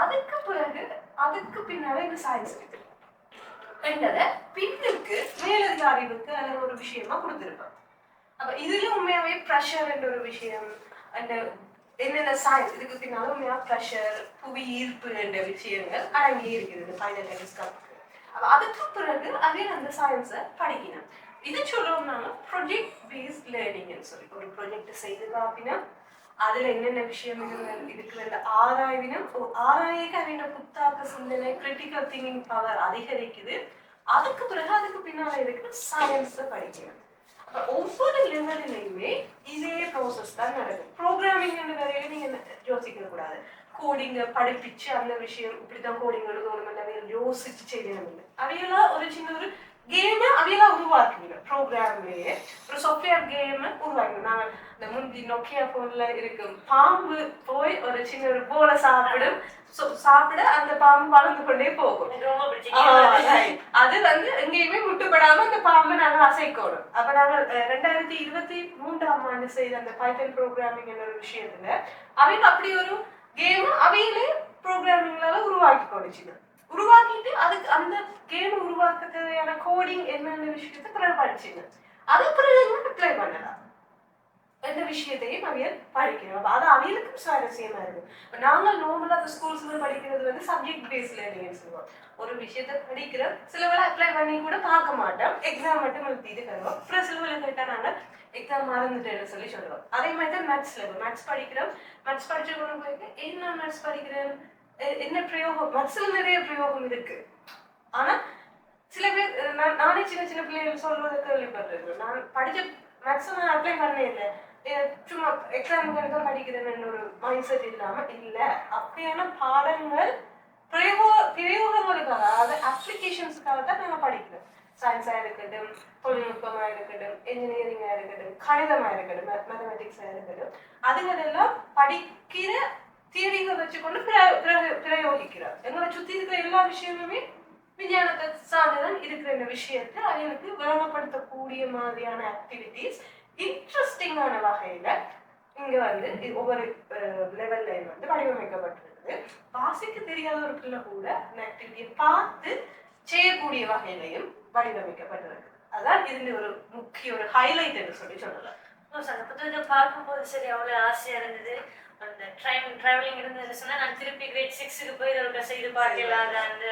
அதுக்கு பிறகு அதுக்கு பின்னால இது சயின்ஸ் இருக்கு என்றதை பின்னுக்கு மேலதிக அறிவுக்கு அல்லது ஒரு விஷயமா கொடுத்துருப்போம். அப்ப இதுல உண்மையாவே ப்ரெஷர் என்ற ஒரு விஷயம், அந்த என்னென்ன சயின்ஸ் இதுக்கு பின்னாலும் உண்மையா ப்ரெஷர், புவி ஈர்ப்பு என்ற விஷயங்கள் அடங்கி இருக்குது ஃபைனல் டெலிஸ்கோப்புக்கு. அப்ப அதுக்கு பிறகு அதே அந்த சயின்ஸை படிக்கணும். இது சொல்லணும்னாலும் ப்ரொஜெக்ட் பேஸ்ட் லேர்னிங்னு சொல்லி ஒரு ப்ரொஜெக்ட் செய்து காப்பினா அதுல என்னென்ன விஷயம் இருக்கிற ஆராய்வினம் ஆராய்க்கு அவனோட புத்தாக்க சிந்தனை கிரிட்டிக்கல் திங்கிங் பவர் அதிகரிக்குது. அதுக்கு பிறகு அதுக்கு பின்னால இருக்கிற சயின்ஸை படிக்கணும். ஒவ்வொரு லெவலிலையுமே இதே ப்ராசஸ் தான் நடக்கும். ப்ரோக்ராமிங் வரையில நீங்க யோசிக்க கூடாது. கோடிங்க படிப்பிச்சு அந்த விஷயம் இப்படிதான் கோடிங் எழுதணும் யோசிச்சு செய்யணும் இல்லை. அவையெல்லாம் ஒரு சின்ன ஒரு கேமை அவையெல்லாம் உருவாக்குவீங்க. ப்ரோக்ராம்லயே ஒரு சாஃப்ட்வேர் கேம் உருவாக்கணும். நாங்கள் இந்த முந்தி நோக்கியா போன்ல இருக்கும் பாம்பு போய் ஒரு சின்ன ஒரு போல சாப்பிட அந்த பாம்பு வளர்ந்து கொண்டே போகும். அது வந்து எங்கேயுமே முட்டுப்படாம அந்த பாம்பை நாங்க அசைக்கணும். அப்ப நாங்க 2023 செய்த அந்த பைத்தன் ப்ரோக்ராமிங் என்ற ஒரு விஷயத்துல அவங்க அப்படி ஒரு கேம் அவையிலே ப்ரோக்ராமிங்னால உருவாக்கி கொண்டுச்சுங்க. உருவாக்கிட்டு அதுக்கு அந்த கேம் உருவாக்க தேவையான கோடிங் என்னென்ன விஷயத்தை பிறகு படிச்சுங்க. அது பிறகு அப்ளை பண்ணலாம். எந்த விஷயத்தையும் அவையல் படிக்கணும். அது அவைகளுக்கும் சுவாரஸ்யமா இருக்கு. நாங்கள் நார்மலா அந்த ஸ்கூல்ஸ்ல படிக்கிறது வந்து சப்ஜெக்ட் பேஸ்ட் லேர்னிங்னு சொல்லுவோம். ஒரு விஷயத்த படிக்கிறோம், சில வேலை அப்ளை பண்ணி கூட பார்க்க மாட்டோம், எக்ஸாம் மட்டும் எழுதிட்டு தருவோம். அப்புறம் சில வேலை கேட்டா நாங்கள் எக்ஸாம் மறந்துட்டேன்னு சொல்லி சொல்லுவோம். அதே மாதிரி தான் மேத்ஸ் படிக்கிறோம். மேத்ஸ் படிச்சு கொண்டு போயிட்டு என்ன மேத்ஸ் படிக்கிறேன், என்ன பிரயோகம், மேத்ஸ்ல நிறைய பிரயோகம் இருக்கு. ஆனா சில பேர் நானே சின்ன சின்ன பிள்ளைகள் சொல்வதை கேள்விப்படுறேன். நான் படிச்ச மேத்ஸ் நான் அப்ளை பண்ணே இல்லை, சும்மா எக்ஸாமுக்கு தான் படிக்கிறேன்னு ஒரு மைண்ட் செட் இல்லாம இல்லை. அப்படியான பாடங்கள் பிரயோகங்களுக்காக, அதாவது அப்ளிகேஷன்ஸுக்காக தான் நாங்கள் படிக்கிறோம். சயின்ஸா இருக்கட்டும், தொழில்நுட்பமா இருக்கட்டும், என்ஜினியரிங்கா இருக்கட்டும், கணிதமா இருக்கட்டும், மேத்தமெட்டிக்ஸா இருக்கட்டும், அதுகளெல்லாம் படிக்கிற தியரிகளை வச்சுக்கொண்டு பிரயோகிக்கிறோம். எங்களை சுத்தி இருக்கிற எல்லா விஷயமுமே விஞ்ஞானத்தை சார்ந்துதான் இருக்கிற இந்த விஷயத்தை அவங்களுக்கு விளங்கப்படுத்தக்கூடிய மாதிரியான ஆக்டிவிட்டிஸ் இன்ட்ரெஸ்டிங்கான வகையில இங்க வந்து ஒவ்வொரு லெவல்ல வந்து வடிவமைக்கப்பட்டிருக்குது. வாசிக்க தெரியாத ஒரு பிள்ளை கூட இந்த ஆக்டிவிட்டியை பார்த்து செய்யக்கூடிய வகையிலையும் வடிவமைக்கப்பட்டிருக்கு. அதான் இதுல ஒரு முக்கிய ஒரு ஹைலைட் என்று சொல்லலாம். அந்த புத்தகத்தை பார்க்கும்போது சரி அவ்வளவு ஆசையா இருந்தது. அந்த டிராவலிங் இருந்ததுன்னு சொன்னா நான் திருப்பி கிரேட் 6க்கு போய் இதோட செய்து பார்க்கலாம். அந்த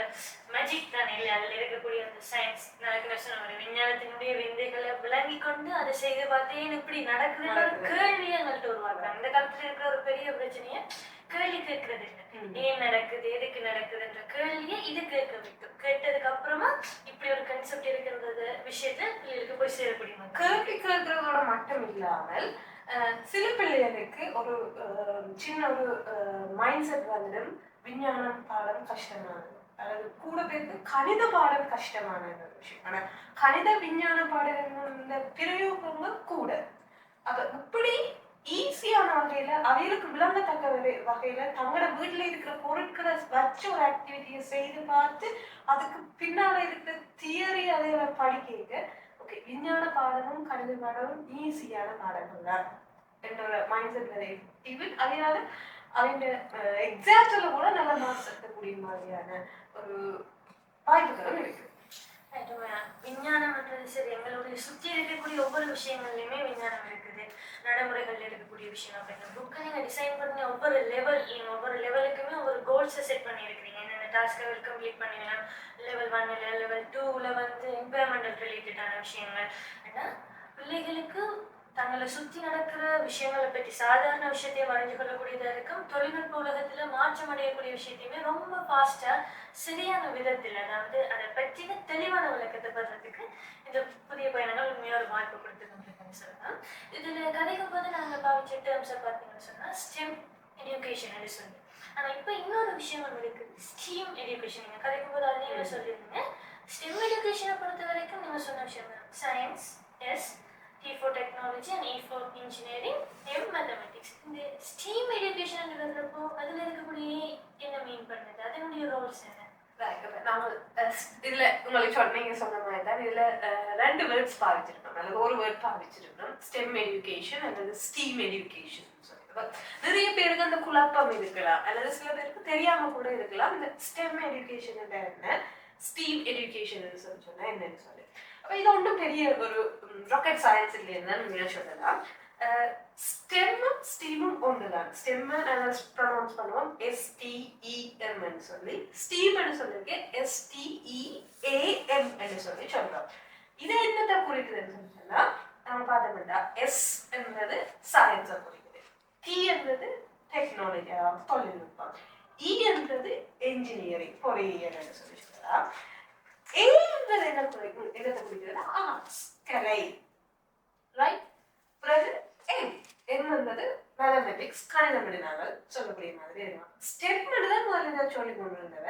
மேஜிக் தானே இல்லை, அதில் இருக்கக்கூடிய அந்த சயின்ஸ் நடக்கிற சொன்ன விஞ்ஞானத்தினுடைய விந்தைகளை விளங்கி கொண்டு அதை செய்து பார்த்தே இப்படி நடக்குதுன்னு ஒரு கேள்வியை எங்கள்கிட்ட உருவாக்குறாங்க. அந்த காலத்துல இருக்கிற ஒரு பெரிய பிரச்சனையை கேள்வி கேட்கறது இல்லை. ஏன் நடக்குது, எதுக்கு நடக்குதுன்ற கேள்வியை இது கேட்க வைக்கும். கேட்டதுக்கு அப்புறமா இப்படி ஒரு கன்செப்ட் இருக்கிறது விஷயத்த பிள்ளைகளுக்கு போய் சேரக்கூடிய கேள்வி கேட்கறதோட மட்டும் இல்லாமல் சில பிள்ளைகளுக்கு ஒரு சின்ன ஒரு மைண்ட் செட் வந்துடும். விஞ்ஞானம் பாடம் கஷ்டமானது, அல்லது கூட பேருக்கு கணித பாடம் கஷ்டமான விஷயம். ஆனா கணித விஞ்ஞான பாடம் பிரயோகங்கள் கூட அப்ப இப்படி ஈஸியான வகையில அவைகளுக்கு விளங்கத்தக்க வகையில தங்களோட வீட்டுல இருக்கிற பொருட்களை வச்சு ஒரு ஆக்டிவிட்டியை செய்து பார்த்து அதுக்கு பின்னால இருக்கிற தியரி அதை படிக்க ஓகே விஞ்ஞான பாடமும் கணித பாடமும் ஈஸியான பாடங்கள் தான் என்னோட மைண்ட் செட் நிறைய ஈவன் அதனால அவங்க எக்ஸாம்ஸ்ல கூட நல்ல மார்க்ஸ் எடுக்கக்கூடிய மாதிரியான ஒரு வாய்ப்புகளும் இருக்கு. விஞ்ஞானம்ன்றது சரி, எங்களுடைய சுற்றி இருக்கக்கூடிய ஒவ்வொரு விஷயங்கள்லையுமே விஞ்ஞானம் இருக்குது. நடைமுறைகள் இருக்கக்கூடிய விஷயம் அப்படிங்கிற புக்கை நீங்கள் டிசைன் பண்ணி ஒவ்வொரு லெவலுக்குமே ஒவ்வொரு கோல்ஸை செட் பண்ணியிருக்கிறீங்க. என்னென்ன டாஸ்க்கை கம்ப்ளீட் பண்ணிடலாம். லெவல் 1 லெவல் 2ல வந்து என்வயர்மெண்டல் ரிலேட்டடான விஷயங்கள். ஆனால் பிள்ளைகளுக்கு தங்களை சுற்றி நடக்கிற விஷயங்களை பற்றி சாதாரண விஷயத்தையும் வரைஞ்சு கொள்ளக்கூடியதாக இருக்கும். தொழில்நுட்ப உலகத்தில் மாற்றம் அடையக்கூடிய விஷயத்தையுமே ரொம்ப ஃபாஸ்ட்டாக சரியான விதத்தில், அதாவது அதை பற்றின தெளிவான விளக்கத்தை பெறதுக்கு இந்த புதிய பயணங்கள் உண்மையாக ஒரு வாய்ப்பு கொடுத்துருக்குன்னு சொல்லலாம். இதில் கதைக்கும் போது நாங்கள் பாவிச்ச டேர்ம்ஸை பார்த்தீங்கன்னு சொன்னால் ஸ்டெம் எஜுகேஷன் சொல்லி ஆனா இப்போ இன்னொரு விஷயம் ஒன்று இருக்குது, ஸ்டீம் எஜுகேஷன். நீங்கள் கதைக்கும் போது அது நீங்கள் சொல்லியிருந்தீங்க. ஸ்டெம் எஜுகேஷனை பொறுத்த வரைக்கும் நீங்கள் சொன்ன விஷயம் தான், science, S, T for technology and E for engineering, M mathematics. இந்த ஸ்டீம் எஜுகேஷன் வர்றப்போ அதில் இருக்கக்கூடிய என்ன மீன் பண்ணுது, அதனுடைய ரோல்ஸ் என்ன? நாங்கள் இதுல உங்களுக்கு நீங்க சொன்ன மாதிரி தான் இதுல 2 வேர்ட்ஸ் பாவிச்சிருக்கோம், அல்லது ஒரு வேர்ட் பாவிச்சிருக்கோம், ஸ்டெம் எஜுகேஷன் அல்லது ஸ்டீம் எஜுகேஷன் சொல்லி. நிறைய பேருக்கு அந்த குழப்பம் இருக்கலாம், அல்லது சில பேருக்கு தெரியாம கூட இருக்கலாம் இந்த ஸ்டெம் எஜுகேஷன் என்ன, ஸ்டீம் எஜுகேஷன் சொல்லி சொன்னா என்னன்னு சொல்லி. அப்ப இது ஒன்றும் பெரிய ஒரு ராக்கெட் சயின்ஸ் இல்லைன்னு நீங்க சொல்லலாம். ஸ்டெம்மும் ஸ்டீமும் ஒன்றுதான். ஸ்டெம்மை நாங்கள் ப்ரொனவுன்ஸ் பண்ணுவோம் STEM சொல்லி, ஸ்டீம்னு சொல்லிருக்கு STEAM சொல்லி சொல்றோம். இது என்னத்தை குறிக்குதுன்னு சொன்னா நம்ம பார்த்தோம்னா S என்பது சயின்ஸை குறிக்குது, T என்பது டெக்னாலஜி தொழில்நுட்பம், E என்பது என்ஜினியரிங் பொறியியல் சொல்லி சொல்லலாம், A என்பது என்ன குறிக்கும், என்னத்தை குறிக்குதுன்னா ஆர்ட்ஸ் கலை, ரைட். பிறகு M என்பது மேத்தமெட்டிக்ஸ் கணிதம் நாங்கள் சொல்லக்கூடிய மாதிரி இருக்கும். ஸ்டெப் தான் முதல்ல சொல்லி கொண்டு இருந்தவ,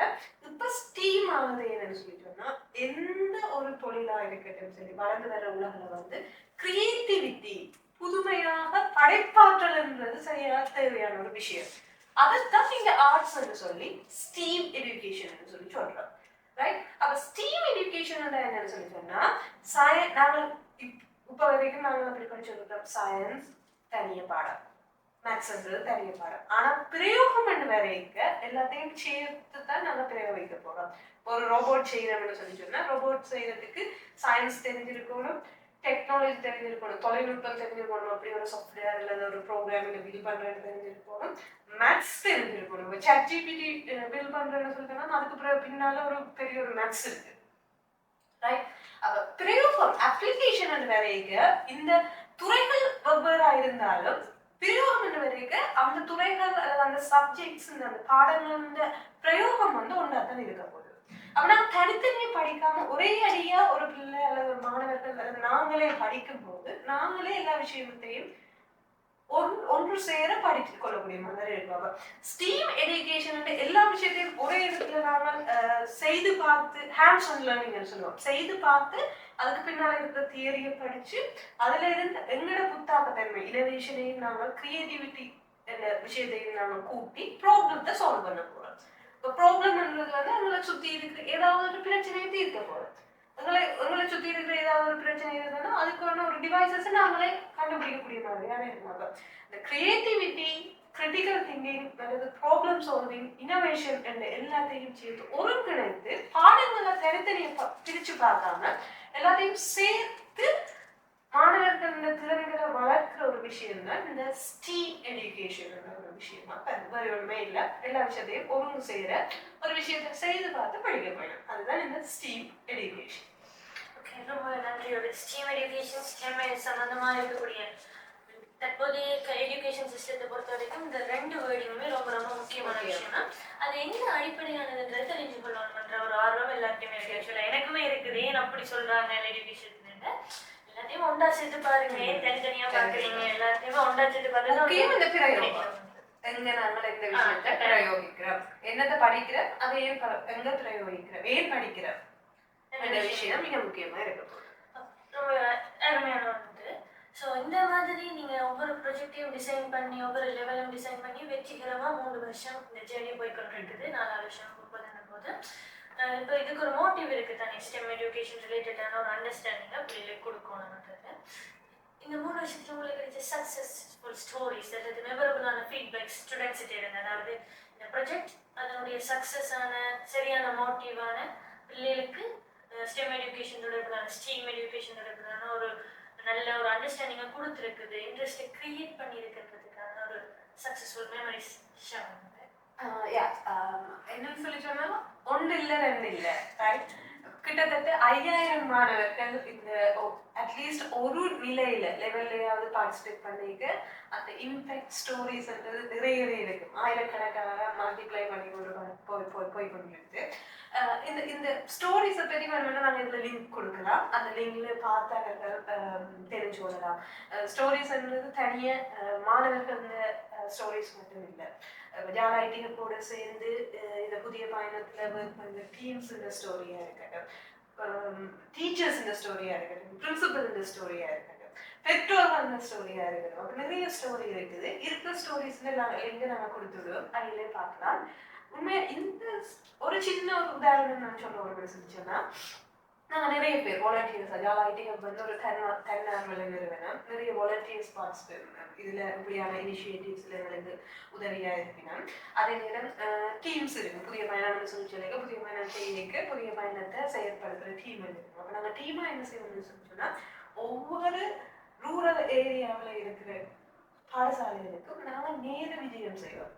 இப்ப ஸ்டீம் ஆகுது என்னன்னு சொல்லி சொன்னா எந்த ஒரு தொழிலா இருக்கட்டும் சரி, வளர்ந்து வர உலகில் கிரியேட்டிவிட்டி புதுமையாக படைப்பாற்றல் என்பது சரியா தேவையான ஒரு விஷயம். அதைத்தான் நீங்க ஆர்ட்ஸ் என்று சொல்லி ஸ்டீம் எஜுகேஷன் சொல்லி சொல்றோம், ரைட். அப்ப ஸ்டீம் எஜுகேஷன் என்னன்னு சொல்லி சொன்னா நாங்கள் இப்ப வரைக்கும் நாங்கள் அப்படி படிச்சிருக்கோம், சயின்ஸ் தனிய பாடம், மேத்ஸ்ன்றது தனிய பாடம். ஆனா பிரயோகம் என்று வரைக்க எல்லாத்தையும் சேர்த்து தான் நாங்கள் பிரயோகிக்க போறோம். ஒரு ரோபோட் செய்யறோம்னு சொல்லி சொன்னா ரோபோட் செய்யறதுக்கு சயின்ஸ் தெரிஞ்சிருக்கணும், டெக்னாலஜி தெரிஞ்சிருக்கணும், தொழில்நுட்பம் தெரிஞ்சிருக்கணும், அப்படி ஒரு சாஃப்ட்வேர் அல்லது ஒரு ப்ரோக்ராமிங் பில் பண்றது தெரிஞ்சிருக்கணும், மேத்ஸ் தெரிஞ்சிருக்கணும். ChatGPT பில் பண்றதுன்னு சொல்லிட்டோம்னா அதுக்கு பின்னால ஒரு பெரிய ஒரு மேத்ஸ் இருக்கு, ரைட். அப்ப பிரயோகம் அப்ளிகேஷன் என்று வரைக்க இந்த துறைகள் வெவ்வேறா இருந்தாலும் பிரயோகம் என்று வரைக்க அந்த துறைகள் அல்லது அந்த சப்ஜெக்ட்ஸ் அந்த பாடங்களோட பிரயோகம் ஒன்றாத்தான் இருக்க போகுது. அப்ப நாங்க தனித்தனியே படிக்காம ஒரே அடியா ஒரு பிள்ளை அல்லது ஒரு மாணவர்கள் அல்லது நாங்களே படிக்கும் போது நாங்களே எல்லா விஷயத்தையும் ஒன்று சேர படித்து கொள்ளக்கூடிய மாதிரி இருப்பாங்க. ஸ்டீம் எஜுகேஷன் எல்லா விஷயத்தையும் ஒரே இடத்துல நாங்கள் செய்து பார்த்து, ஹேண்ட்ஸ் ஆன் லேர்னிங் சொல்லுவோம், செய்து பார்த்து அதுக்கு பின்னால இருக்கிற தியரியை படிச்சு அதுல இருந்து எங்களோட புத்தாக்கத்தன்மை இனோவேஷனையும் நாங்கள் கிரியேட்டிவிட்டி என்ற விஷயத்தையும் நாங்கள் கூட்டி ப்ராப்ளத்தை சால்வ் பண்ண போறோம். இப்போ ப்ராப்ளம்ன்றது எங்களை சுத்தி இருக்கிற ஏதாவது ஒரு பிரச்சனையை தீர்க்க போறோம். எங்களை சுத்தி இருக்கிற ஏதாவது ஒரு பிரச்சனை இருக்குன்னா அதுக்கான ஒரு டிவைசஸ் நாங்களே கண்டுபிடிக்கக்கூடிய மாதிரியான இருப்பாங்க. இந்த கிரியேட்டிவிட்டி, கிரிட்டிக்கல் திங்கிங் அல்லது ப்ராப்ளம் சால்விங், இனோவேஷன் என்ற எல்லாத்தையும் சேர்த்து ஒருங்கிணைத்து பாடங்களை தனித்தனியை பிரிச்சு பார்க்காம எல்லாத்தையும் சேர்த்து மாணவர்கள் திறன்களை வளர்க்கிற ஒரு விஷயம் தான் இந்த ஸ்டீம் எஜுகேஷன் ஒரு விஷயமா. வேறு ஒன்றுமே இல்லை, எல்லா விஷயத்தையும் ஒழுங்கு செய்யற ஒரு விஷயத்தை செய்து பார்த்து படிக்க போயிடும், அதுதான் இந்த ஸ்டீம் எஜுகேஷன். ஓகே, ரொம்ப நன்றியோட. ஸ்டீம் எஜுகேஷன், ஸ்டெம் சம்பந்தமாக இருக்கக்கூடிய தற்போதைய எஜுகேஷன் சிஸ்டத்தை பொறுத்த வரைக்கும் இந்த 2 வேர்டிங்குமே ரொம்ப ரொம்ப முக்கியமான விஷயம்னா அது எந்த அடிப்படையானதுன்றது தெரிஞ்சு கொள்ளணும்ன்ற ஒரு ஆர்வம் எல்லாருக்குமே இருக்கு. ஆக்சுவலாக எனக்குமே இருக்குது, ஏன் அப்படி சொல்றாங்க எஜுகேஷன் எல்லாத்தையும் ஒன்றா சேர்த்து பாருங்க, ஏன் தனித்தனியா பாக்குறீங்க, எல்லாத்தையுமே ஒன்றா சேர்த்து பாருங்க. இந்த பிரயோகம் எங்க நாங்கள் இந்த விஷயத்தை பிரயோகிக்கிறோம், என்னத்தை படிக்கிறோம், அதை எங்க பிரயோகிக்கிறோம், ஏன் படிக்கிறோம் என்ற விஷயம் மிக முக்கியமா இருக்கு. ரொம்ப அருமையான வந்து ஸோ இந்த மாதிரி நீங்கள் ஒவ்வொரு ப்ரொஜெக்டையும் டிசைன் பண்ணி ஒவ்வொரு லெவலும் டிசைன் பண்ணி வெற்றிகரமாக 3 வருஷம் இந்த ஜேர்னி போய்கொண்டு இருக்குது. 4 வருஷம் போகுதுன்னும் போது இப்போ இதுக்கு ஒரு மோட்டிவ் இருக்குது தானே, ஸ்டெம் எஜுகேஷன் ரிலேட்டடான ஒரு அண்டர்ஸ்டாண்டிங்கை பிள்ளைகளுக்கு கொடுக்கணுன்றது. இந்த 3 வருஷத்துல உங்களுக்கு கிடைச்ச சக்ஸஸ்ஃபுல் ஸ்டோரிஸ் அல்லது மெமரபிளான ஃபீட்பேக்ஸ் ஸ்டூடெண்ட்ஸ்கிட்ட இருந்தது, அதாவது இந்த ப்ரொஜெக்ட் அதனுடைய சக்ஸஸான சரியான மோட்டிவான பிள்ளைகளுக்கு ஸ்டெம் எஜுகேஷன் தொடர்பான ஸ்டீம் எஜுகேஷன் தொடர்பான ஒரு நல்ல ஒரு அண்டர்ஸ்டாண்டிங்கை கொடுத்துருக்குது, இன்ட்ரெஸ்ட்டை கிரியேட் பண்ணியிருக்கிறதுக்கான ஒரு சக்ஸஸ்ஃபுல் மெமரிஸ் ஷேர் பண்ணுங்க. என்னன்னு சொல்லி சொன்னா 1 இல்லை 2 இல்லை, ரைட். கிட்டத்தட்ட 5000 மாணவர்கள் இந்த அட்லீஸ்ட் ஒரு நிலையில லெவல்லையாவது பார்ட்டிசிபேட் பண்ணிட்டு அந்த இம்பேக்ட் ஸ்டோரிஸ் நிறையவே இருக்கு. ஆயிரக்கணக்கான மல்டிப்ளை பண்ணி கொண்டு போய் கொண்டிருக்கு. இந்த ஸ்டோரிஸை பற்றி வேணும்னா நாங்கள் இதில் லிங்க் கொடுக்கலாம், அந்த லிங்க்ல பார்த்தார்கள் தெரிஞ்சு கொள்ளலாம். ஸ்டோரிஸ்ன்றது தனியாக மாணவர்கள் ஸ்டோரிஸ் மட்டும் இல்லை, ஜாலாய்டிகளோட சேர்ந்து இந்த புதிய பயணத்துல ஒர்க் பண்ற டீம்ஸ் இந்த ஸ்டோரியா இருக்கட்டும், டீச்சர்ஸ் இந்த ஸ்டோரியா இருக்கட்டும், பிரின்சிபல் இந்த ஸ்டோரியா இருக்கட்டும், பெற்றோர்கள் இந்த ஸ்டோரியா இருக்கட்டும், அப்ப நிறைய ஸ்டோரி இருக்குது. இருக்கிற ஸ்டோரிஸ்ல எங்க நாங்க கொடுத்துடுவோம் அதிலே பார்க்கலாம். உண்மையா இந்த ஒரு சின்ன ஒரு உதாரணம் நான் சொல்ல ஒரு செஞ்சோன்னா, நாங்கள் நிறைய பேர் வாலண்டியர்ஸ் ஜாலாய்டி வந்து ஒரு தன்னார்வல நிறுவனம், நிறைய வாலண்டியர்ஸ் பார்ட்டிசிபேட் இதுல இப்படியான இனிஷியேட்டிவ்ஸ்ல எங்களுக்கு உதவியா இருப்பினோம். அதே நேரம் டீம்ஸ் இருக்கு, புதிய பயணம் சொல்லிச்சலைக்கு புதிய பயணம் செய்யக்க புதிய பயணத்தை செயற்படுத்துற டீம் இருக்கும். அப்ப நாங்கள் டீமா என்ன செய்யணும்னு சொன்னா, ஒவ்வொரு ரூரல் ஏரியாவில் இருக்கிற பாடசாலைகளுக்கும் நாங்கள் நேர விஜயம் செய்வோம்.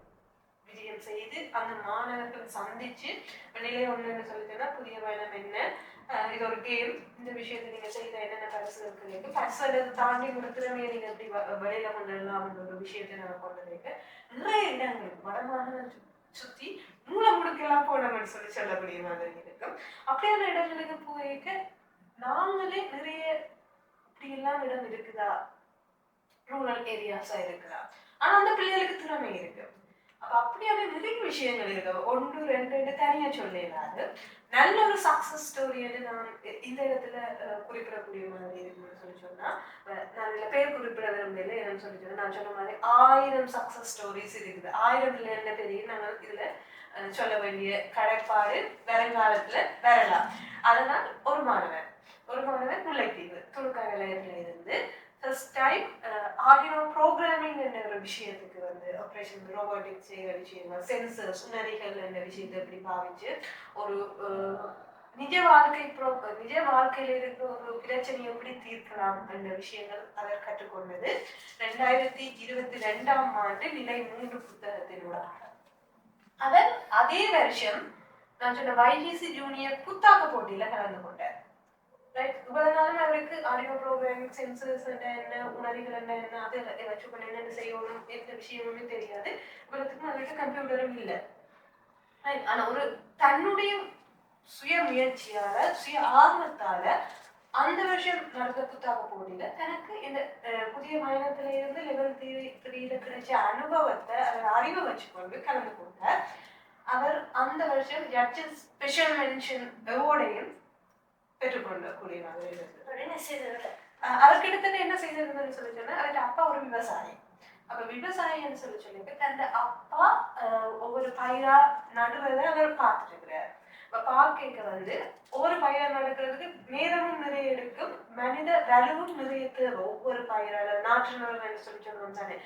விஜயம் செய்து அந்த மாணவர்கள் சந்திச்சு நிலை ஒண்ணுன்னு சொல்லிட்டோன்னா புதிய பயணம் என்ன, இது ஒரு கேம், இந்த விஷயத்தை நீங்க செய்த என்னென்ன பரிசுகள் இருக்கு, பரிசுகளை தாண்டி ஒரு திறமையை நீங்க எப்படி வெளியில கொண்டுடலாம் ஒரு விஷயத்தை நாங்க கொண்டு வைக்க நிறைய இடங்களுக்கு வடமாகாணம் சுத்தி மூளை முடுக்கெல்லாம் போனோம்னு சொல்லக்கூடிய மாதிரி இருக்கும். அப்படியான இடங்களுக்கு போயிருக்க நாங்களே நிறைய இப்படி எல்லாம் இடம் இருக்குதா, ரூரல் ஏரியாஸா இருக்குதா, ஆனா அந்த பிள்ளைகளுக்கு திறமை இருக்கு. அப்ப அப்படியான நிறைய விஷயங்கள் இருக்கு. 1 2 தனியா சொல்லலாது. நல்ல ஒரு சக்சஸ் ஸ்டோரி நான் இந்த இடத்துல குறிப்பிடக்கூடிய மாதிரி இருக்குன்னு சொல்லி சொன்னா, நான் இதுல பேர் குறிப்பிட விரும்பல. என்னன்னு சொல்லி சொன்னா, நான் சொன்ன மாதிரி 1000 சக்சஸ் ஸ்டோரிஸ் இருக்குது. 1000 என்ன பெரிய நாங்கள் இதுல சொல்ல வேண்டிய கடற்பாடு வருங்காலத்துல வரலாம். அதனால் ஒரு மாணவர் முல்லைத்தீவு துணுக்காலையில இருந்து ஃபர்ஸ்ட் டைம் ஆர்டினோ ப்ரோக்ராமிங் என்ற ஒரு விஷயத்துக்கு வந்து ஆப்ரேஷன் ரோபோட்டிக்ஸ் செய்கிற விஷயங்கள், சென்சர்ஸ், உணரிகள் என்ற விஷயத்தை எப்படி பாவிச்சு ஒரு நிஜ வாழ்க்கையில இருக்கிற ஒரு பிரச்சனையை எப்படி தீர்க்கலாம் என்ற விஷயங்கள் அவர் கற்றுக்கொண்டது 2022ஆம் ஆண்டு நிலை 3 புத்தகத்தினூடாக. அவர் அதே வருஷம் நான் சொன்ன YGC ஜூனியர் புத்தாக்க போட்டியில கலந்து கொண்டார். இவ்வளவு நாளும் அவருக்கு ஆடியோ ப்ரோக்ராமிங், சென்சர்ஸ் என்ன, உணரிகள் என்ன, அது வச்சு பண்ண என்னென்ன செய்யணும், எந்த விஷயமுமே தெரியாது. இவ்வளவுக்கும் அவருக்கு கம்ப்யூட்டரும் இல்லை. ஆனா ஒரு தன்னுடைய சுய முயற்சியால, சுய ஆர்வத்தால அந்த வருஷம் நடந்த புத்தாக்க போட்டியில தனக்கு இந்த புதிய பயணத்தில இருந்து லெவல் 3 கிடைச்ச அனுபவத்தை அவர் அறிவை வச்சுக்கொண்டு கலந்து கொண்டார். அவர் அந்த வருஷம் ஜட்ஜஸ் ஸ்பெஷல் மென்ஷன் அவார்டையும் பெற்றுக்கொண்ட கூடிய மாதிரி இருந்தது. அவர் கிட்டத்தட்ட என்ன செய்திருந்ததுன்னு சொல்லி சொன்னா, அவருடைய அப்பா ஒரு விவசாயி. அப்ப விவசாயின்னு சொல்லி சொல்லிட்டு தன் அப்பா ஒவ்வொரு பயிரா நடுவதை அவர் பார்த்துருக்கிறார். இப்ப பார்க்க வந்து ஒவ்வொரு பயிரா நடக்கிறதுக்கு நேரமும் நிறைய எடுக்கும், மனித வலுவும் நிறைய தேவை. ஒவ்வொரு பயிரால நாற்று நடவுன்னு சொல்லி சொல்லுவோம் தானே,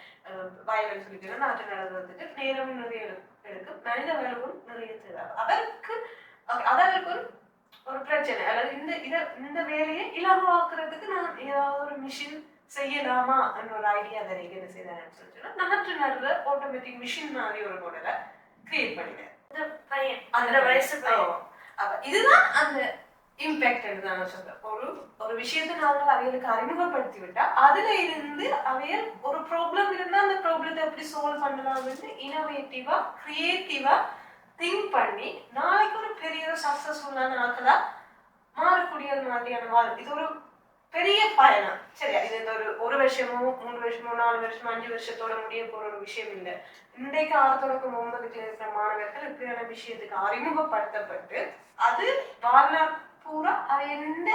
வயல் சொல்லிட்டு நாற்று நடுவதற்கு நேரமும் நிறைய எடுக்கும், மனித வலுவும் நிறைய தேவை. அவருக்கு அதற்கு ஒரு பிரச்சனை, அல்லது இந்த வேலையை இலகுவாக்குறதுக்கு நான் ஏதாவது ஒரு மிஷின் செய்யலாமா என்ற ஒரு ஐடியா தனிக்கு என்ன செய்தான்னு சொல்லிச்சுன்னா, நாற்று நடுற ஆட்டோமேட்டிக் மிஷின் மாதிரி ஒரு மாடலை கிரியேட் பண்ணிட்டேன். அந்த வயசு இதுதான் அந்த இம்பாக்ட் நான் சொல்றேன். ஒரு விஷயத்தை நாங்கள் அவைகளுக்கு அறிமுகப்படுத்தி விட்டா அதுல இருந்து அவையல் ஒரு ப்ராப்ளம் இருந்தா அந்த ப்ராப்ளத்தை எப்படி சால்வ் பண்ணலாம்னு இனோவேட்டிவா கிரியேட்டிவா திங்க் பண்ணி நாளைக்கு ஒரு பெரிய சக்சஸ்ஃபுல்லான ஆட்களா மாறக்கூடிய மாதிரியான இது ஒரு பெரிய பயணம். சரியா, இது இந்த ஒரு வருஷமோ 3 வருஷமோ 4 வருஷமோ 5 வருஷத்தோட முடிய போற ஒரு விஷயம் இல்லை. இன்றைக்கு 6 தொடக்கம் 9க்கு இருக்கிற மாணவர்கள் இப்படியான விஷயத்துக்கு அறிமுகப்படுத்தப்பட்டு அது வாழ்நாள் பூரா எந்த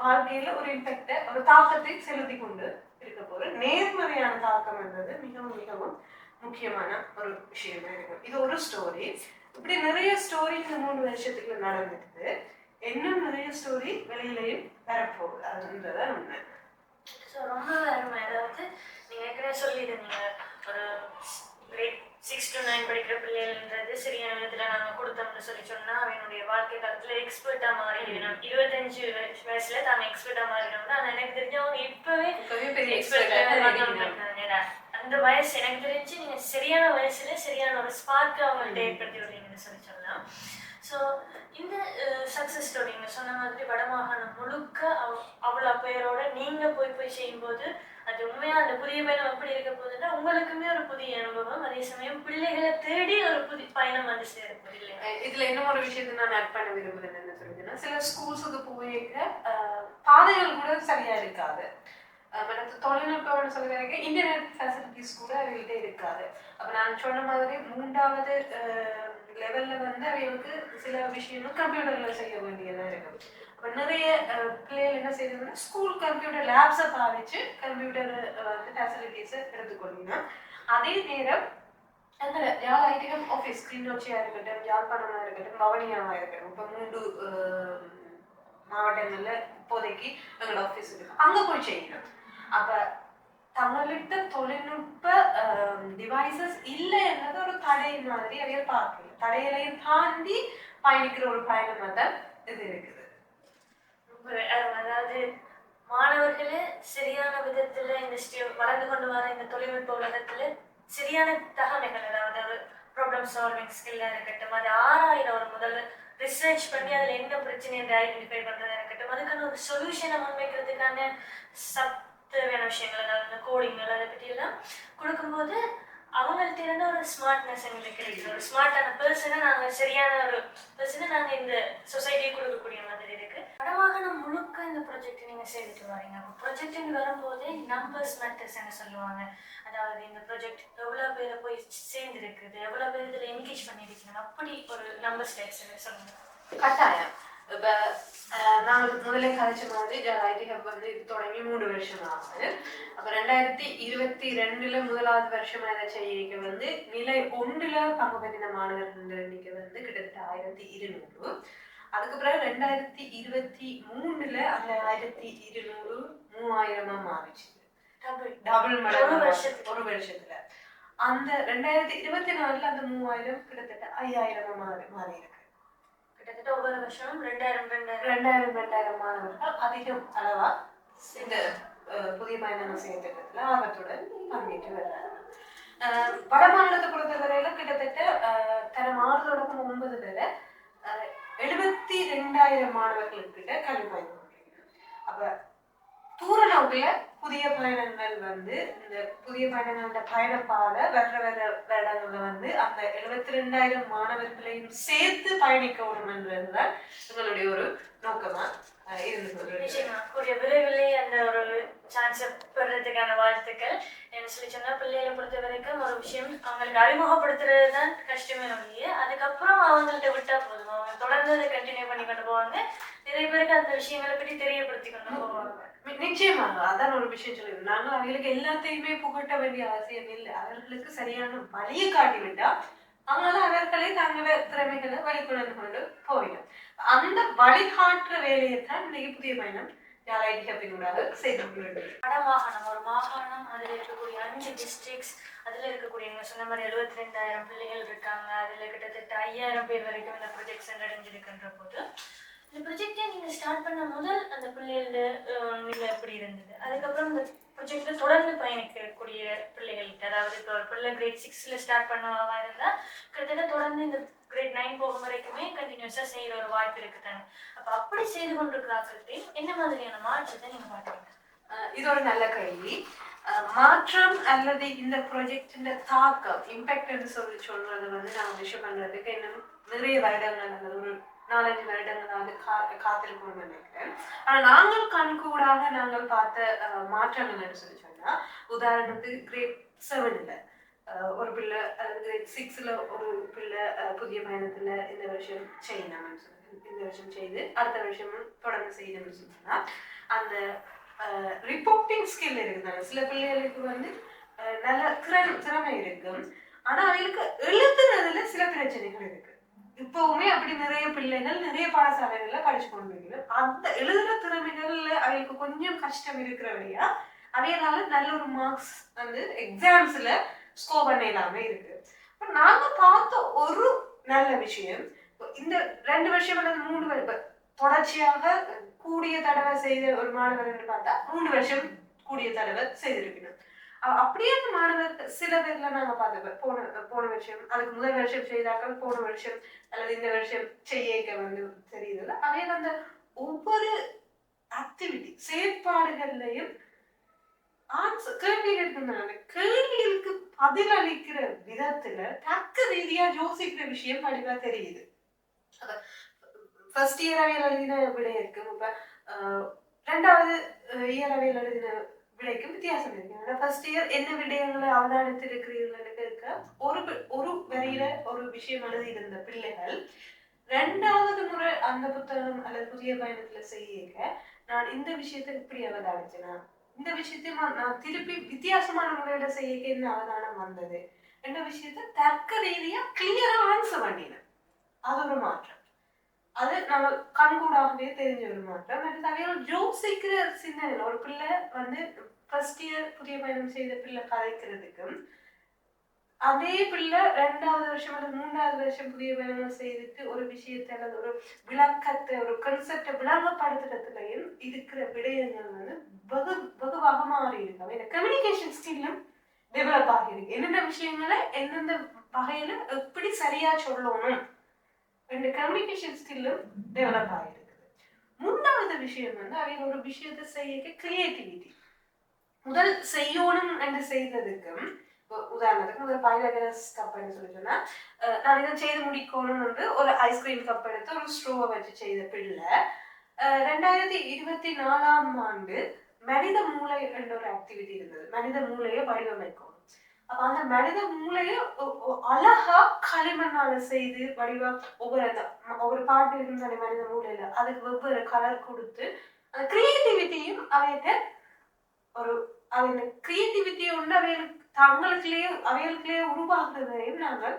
வாழ்க்கையில ஒரு இம்பாக்ட, ஒரு தாக்கத்தை செலுத்தி கொண்டு இருக்க போற நேர்மறையான தாக்கம் என்றது மிகவும் மிகவும் முக்கியமான ஒரு விஷயமா இருக்கும். இது ஒரு ஸ்டோரி. இப்படி நிறைய ஸ்டோரி இந்த 3 வருஷத்துக்குள்ள நடந்துட்டு இன்னும் நிறைய ஸ்டோரி வெளியிலையும் வரப்போகுது. அதுன்றதான் உண்மை. ரொம்ப அருமை. அதாவது நீங்க ஏற்கனவே சொல்லியிருந்தீங்க, ஒரு கிரேட் 6 to 9 படிக்கிற பிள்ளைகள்ன்றது சரியான விதத்துல நாங்க கொடுத்தோம்னு சொல்லி சொன்னா அவனுடைய வாழ்க்கை காலத்துல எக்ஸ்பர்ட்டா மாறிடணும். 25 வயசுல தாங்க எக்ஸ்பர்ட்டா மாறினோம்னா, ஆனா எனக்கு தெரிஞ்சவங்க இப்பவே பெரிய எக்ஸ்பர்ட்டா அந்த வயசு எனக்கு தெரிஞ்சு நீங்க சரியான வயசுல சரியான ஒரு ஸ்பார்க் அவங்கள்ட்ட ஏற்படுத்தி விடுறீங்கன்னு சொல்லி சொல்லலாம். ஸோ இந்த சக்ஸஸ் ஸ்டோரி நீங்கள் சொன்ன மாதிரி வடமாகாணம் முழுக்க அவ்வளோ பேரோட நீங்கள் போய் செய்யும்போது அது உண்மையாக அந்த புதிய பயணம் எப்படி இருக்க போகுதுன்னா உங்களுக்குமே ஒரு புதிய அனுபவம், அதே சமயம் பிள்ளைகளை தேடி ஒரு புதிய பயணம் வந்து சேரப்போது இல்லையா? இதுல இன்னும் ஒரு விஷயத்தை நான் ஆட் பண்ண விரும்புகிறேன். என்ன சொல்லிங்கன்னா, சில ஸ்கூல்ஸுக்கு போயிருக்க பாதைகள் கூட சரியா இருக்காது. மற்ற தொழில்நுட்பம்னு சொல்ல வரைக்கும் இன்டர்நெட் ஃபெசிலிட்டிஸ் கூட அவங்கள்ட்ட இருக்காது. அப்போ நான் சொன்ன மாதிரி 3வது லெவலில் வந்து அவங்களுக்கு சில விஷயங்கள் கம்ப்யூட்டரில் செய்ய வேண்டியதாக இருக்கும். அப்போ நிறைய பிள்ளைகள் என்ன செய்யணும்னா ஸ்கூல் கம்ப்யூட்டர் லேப்ஸை பாவிச்சு கம்ப்யூட்டர் வந்து ஃபெசிலிட்டிஸை எடுத்துக்கொள்ளணும். அதே நேரம் அந்த யாழ் ஐடிஎம் ஆஃபீஸ் கிளிநொச்சியாக இருக்கட்டும், யாழ்ப்பாணமாக இருக்கட்டும், வவுனியாவாக இருக்கட்டும், இப்போ 3 மாவட்டங்களில் இப்போதைக்கு எங்களோட ஆஃபீஸ் இருக்கு, அங்கே போய் செய்யணும். அப்போ தங்கள்கிட்ட தொழில்நுட்ப டிவைசஸ் இல்லை என்னது ஒரு தடை மாதிரி அவைய பார்க்கல. தடைகளையும் தாண்டி பயணிக்கிற ஒரு பயணமாக தான் இது இருக்குது. அதாவது மாணவர்களே சரியான விதத்துல இந்த வளர்ந்து கொண்டு வர இந்த தொழில்நுட்ப உலகத்துல சரியான தகவல்கள், அதாவது ஒரு ப்ராப்ளம் சால்விங் ஸ்கில்லா இருக்கட்டும், அது ஆராயிரம் ஒரு முதல்ல ரிசர்ச் பண்ணி அதில் என்ன பிரச்சனையை ஐடென்டிஃபை பண்ணுறதா இருக்கட்டும், அதுக்கான ஒரு சொல்யூஷனை முன்வைக்கிறதுக்கான தேவையான விஷயங்கள், அதாவது கோடிங்கள் அதை பற்றியெல்லாம் கொடுக்கும்போது அவங்கள்ட்ட இருந்து ஒரு ஸ்மார்ட்னஸ் எங்களுக்கு கிடைக்குது. ஒரு ஸ்மார்ட்டான பர்சனை நாங்கள் சரியான ஒரு பர்சனை நாங்கள் இந்த சொசைட்டியை கொடுக்கக்கூடிய மாதிரி இருக்கு. வடமாகாணம் முழுக்க இந்த ப்ராஜெக்ட் நீங்கள் செய்துட்டு வரீங்க. அப்போ ப்ராஜெக்ட்னு வரும்போதே நம்பர்ஸ் மேட்டர்ஸ்ன்னு சொல்லுவாங்க. அதாவது இந்த ப்ராஜெக்ட் எவ்வளோ பேரை போய் சேர்ந்துருக்குது, எவ்வளோ பேர் இதில் என்கேஜ் பண்ணியிருக்கீங்க, அப்படி ஒரு நம்பர் ஸ்டேட்ஸ் சொல்லுங்க. கட்டாயம். இப்போ நாங்கள் முதலே கதைச்ச மாதிரி ஐடி ஹப் வந்து இது தொடங்கி 3 வருஷம் ஆகுது. அப்போ 2022 முதலாவது வருஷமா இதை செய்ய வந்து நிலை 1 பங்கு பெற்றின மாணவர்கள் எண்ணிக்கை வந்து கிட்டத்தட்ட 1200. அதுக்கு பிறகு 2023 அந்த 1200 3000 மாறிச்சு. டபுள் மடங்கு ஒரு வருஷத்துல. அந்த 2024 அந்த 3000 கிட்டத்தட்ட 5000 மாறி இருக்கு. கிட்டத்தட்ட ஒவ்வொரு வருஷமும் 2000 மாணவர்கள் அதிகம் அளவா இந்த புதிய பயணங்கள் செய்ய திட்டத்துல ஆர்வத்துடன் பங்கேற்று வர்றாங்க. வட மாநிலத்தை பொறுத்தவரையில கிட்டத்தட்ட தரம் 6 தொடக்கம் 9 வரை 72,000 மாணவர்களுக்கிட்ட கல்வி பயணம். அப்ப தூர நோக்குல புதிய பயணங்கள் வந்து இந்த புதிய பயணங்களோட பயணப்பாத வர்ற வருடங்கள்ல வந்து அந்த 72,000 மாணவர்களையும் சேர்த்து பயணிக்க வேண்டும்ன்றதுதான் எங்களுடைய ஒரு நோக்கமா கூடிய விரைவிலே அந்த ஒரு சான்ஸை பெறதுக்கான வாழ்த்துக்கள். என்ன சொல்லி சொன்னா பிள்ளைகளை பொறுத்த வரைக்கும் ஒரு விஷயம் அவங்களுக்கு அறிமுகப்படுத்துறது தான் கஷ்டமே ஒழிய அதுக்கப்புறம் அவங்கள்ட்ட விட்டா போதும், அவங்க தொடர்ந்து அதை கண்டினியூ பண்ணி கொண்டு போவாங்க. நிறைய பேருக்கு அந்த விஷயங்களை பற்றி தெரியப்படுத்தி கொண்டு போவாங்க. நிச்சயமாக அதான் ஒரு விஷயம் சொல்லிடுறோம். நாங்கள் அவங்களுக்கு எல்லாத்தையுமே புகட்ட வேண்டிய அவசியம் இல்லை. அவர்களுக்கு சரியான வழியை காட்டிவிட்டா அவங்களால அவர்களே தங்களோட திறமைகளை வழிகொண்டு கொண்டு போயிடும். அந்த வழிகாட்டுற வேலையைத்தான் இன்னைக்கு புதிய பயணம் செய்து கொண்டிருக்கு. வடமாகாணம் ஒரு மாகாணம், அதுல இருக்கக்கூடிய 5 டிஸ்ட்ரிக்ட்ஸ், அதுல இருக்கக்கூடிய நீங்க சொன்ன மாதிரி 72,000 பிள்ளைகள் இருக்காங்க. அதுல கிட்டத்தட்ட 5000 பேர் வரைக்கும் இந்த ப்ரொஜெக்ட் சென்றடைஞ்சிருக்கின்ற போது இந்த ப்ரொஜெக்டை நீங்கள் ஸ்டார்ட் பண்ண முதல் அந்த பிள்ளைகளோட எப்படி இருந்தது, அதுக்கப்புறம் இந்த ப்ரொஜெக்ட்ல தொடர்ந்து பயணிக்கக்கூடிய பிள்ளைகளுக்கு, அதாவது இப்போ ஒரு பிள்ளை கிரேட் 6 ஸ்டார்ட் பண்ணவா இருந்தால் கிட்டத்தட்ட தொடர்ந்து இந்த கிரேட் 9 போகும் வரைக்குமே கண்டினியூஸாக செய்கிற ஒரு வாய்ப்பு இருக்குதாங்க. அப்போ அப்படி செய்து கொண்டிருக்கிறார்களே என்ன மாதிரியான மாற்றத்தை நீங்கள் பார்க்குறீங்க? இது ஒரு நல்ல கேள்வி. மாற்றம் அல்லது இந்த ப்ராஜெக்டின் தாக்கம் இம்பேக்ட் என்று சொல்றது வந்து நாங்கள் விஷயம் பண்றதுக்கு இன்னும் நிறைய வருடங்கள் அல்லது ஒரு 4-5 வருடங்களாவது காத்திருக்கணும்னு நினைக்கிறேன். ஆனா நாங்கள் கண்கூடாக நாங்கள் பார்த்த மாற்றங்கள் என்று சொன்னா, உதாரணத்துக்கு கிரேட் 7 ஒரு பிள்ளை அல்லது கிரேட் 6 ஒரு பிள்ளை புதிய பயணத்துல இந்த வருஷம் செய்யணும்னு சொல்லி இந்த வருஷம் செய்து அடுத்த வருஷமும் தொடர்ந்து செய்யணும்னு சொன்னா அந்த ரிப்போர்ட்டிங் ஸ்கில் இருக்குதாங்க. சில பிள்ளைகளுக்கு வந்து நல்ல திறமை இருக்கும், ஆனா அவங்களுக்கு எழுதுறதுல சில பிரச்சனைகள் இருக்கு. இப்பவுமே அப்படி நிறைய பிள்ளைகள் நிறைய பாடசாலைகள்ல படிச்சு கொண்டு இருக்கிறோம். அந்த எழுதுற திறமைகள்ல அவங்களுக்கு கொஞ்சம் கஷ்டம் இருக்கிறபடியா அவையனால நல்ல ஒரு மார்க்ஸ் வந்து எக்ஸாம்ஸ்ல ஸ்கோர் பண்ண இல்லாம இருக்கு. நாங்க பார்த்த ஒரு நல்ல விஷயம், இந்த 2 வருஷம் அல்லது 3 வருஷம் தொடர்ச்சியாக கூடிய தடவை செய்த ஒரு மாணவர்கள் பார்த்தா 3 வருஷம் கூடிய தடவை செய்திருக்கணும். அப்படியே அந்த மாணவர்கள் சில பேர்ல நாங்க பார்த்தோம் போன வருஷம் அதுக்கு முதல் வருஷம் செய்தாக்கள் போன வருஷம் அல்லது இந்த வருஷம் செய்ய வந்து தெரியுதுல்ல. அதே அந்த ஒவ்வொரு ஆக்டிவிட்டி செயற்பாடுகள்லையும் கேள்விகள் இருந்தாங்க. கேள்விகளுக்கு பதில் அளிக்கிற விதத்துல தக்க ரீதியா யோசிக்கிற விஷயம் வடிவா தெரியுது. ஃபர்ஸ்ட் இயர் அவையில் எழுதின விடை இருக்கு, இப்ப 2வது இயர் அவையில் எழுதின விடைக்கும் வித்தியாசம் இருக்கு. ஃபர்ஸ்ட் இயர் என்ன விடயங்களை அவதானித்து இருக்கிறீர்கள் கேட்க ஒரு வரியில ஒரு விஷயம் எழுதி இருந்த பிள்ளைகள் 2வது முறை அந்த புத்தகம் அல்லது புதிய பயணத்துல செய்ய நான் இந்த விஷயத்தை இப்படி அவதானிச்சேனா, இந்த விஷயத்தையும் நான் திருப்பி வித்தியாசமான முறையில செய்ய என்ன அவதானம் வந்தது என்ற விஷயத்த தர்க்க ரீதியா கிளியரா ஆன்சர் பண்ணினேன். அது ஒரு மாற்றம். அது நம்ம கண்கூடாகவே தெரிஞ்ச ஒரு மாற்றம். அவையோட யோசிக்கிற சிந்தனை. ஒரு பிள்ளை வந்து ஃபர்ஸ்ட் இயர் புதிய பயணம் செய்த பிள்ளை கதைக்கிறதுக்கும் அதே பிள்ளை 2வது வருஷம் அல்லது 3வது வருஷம் புதிய பயணம் செய்துட்டு ஒரு விஷயத்தை அல்லது ஒரு விளக்கத்தை ஒரு கன்செப்டை விளங்கப்படுத்துறதுலையும் இருக்கிற விடயங்கள் வந்து வெகுவாக மாறி இருக்காங்க. இந்த கம்யூனிகேஷன் ஸ்கில்லும் டெவலப் ஆகியிருக்கு. என்னென்ன விஷயங்களை எந்தெந்த வகையில எப்படி சரியா சொல்லணும் என்ற கம்யூனிகேஷன் ஸ்கில்லும் டெவலப் ஆகியிருக்குது. 3வது விஷயம் வந்து அவங்க ஒரு விஷயத்தை செய்ய கிரியேட்டிவிட்டி. முதல் செய்யணும் என்று செய்ததுக்கும் உதாரணத்துக்கு முதல் பைலகரஸ் கப்னு சொல்லி சொன்னா நான் இதை செய்து முடிக்கணும் என்று ஒரு ஐஸ்கிரீம் கப் எடுத்து ஒரு ஸ்ட்ரோவை வச்சு செய்த பிள்ளை 2024ஆம் ஆண்டு மனித மூளை என்ற ஒரு ஆக்டிவிட்டி இருந்தது. மனித மூளையை வடிவமைக்கணும். அப்ப அந்த மனித மூளையை அழகா களிமண்ணால செய்து வடிவா ஒவ்வொரு பாட்டு இருந்தாலே மனித மூளையில அதுக்கு வெவ்வேறு கலர் கொடுத்து அந்த கிரியேட்டிவிட்டியும் அவங்க கிரியேட்டிவிட்டியை உண்டு அவைகளுக்குள்ளேயே உருவாக்குறதையும் நாங்கள்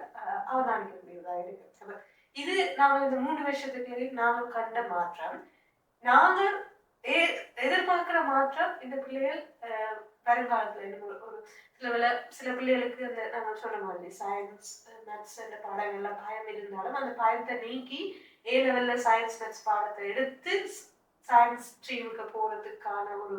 அவதானிக்க முடியதா இருக்கு. இது நாங்கள் இந்த 3 வருஷத்துக்கு நாங்கள் கண்ட மாற்றம். நாங்கள் எதிர்பார்க்கிற மாற்றம் இந்த பிள்ளைகள் வருங்காலத்துல சில பிள்ளைகளுக்கு அந்த நாங்கள் சொன்ன மாதிரி சயின்ஸ் மேத்ஸ் என்ற பாடங்கள்ல பயம் இருந்தாலும் அந்த பயத்தை நீக்கி A-லெவல்ல சயின்ஸ் மேத்ஸ் பாடத்தை எடுத்து சயின்ஸ் ஸ்ட்ரீமுக்கு போறதுக்கான ஒரு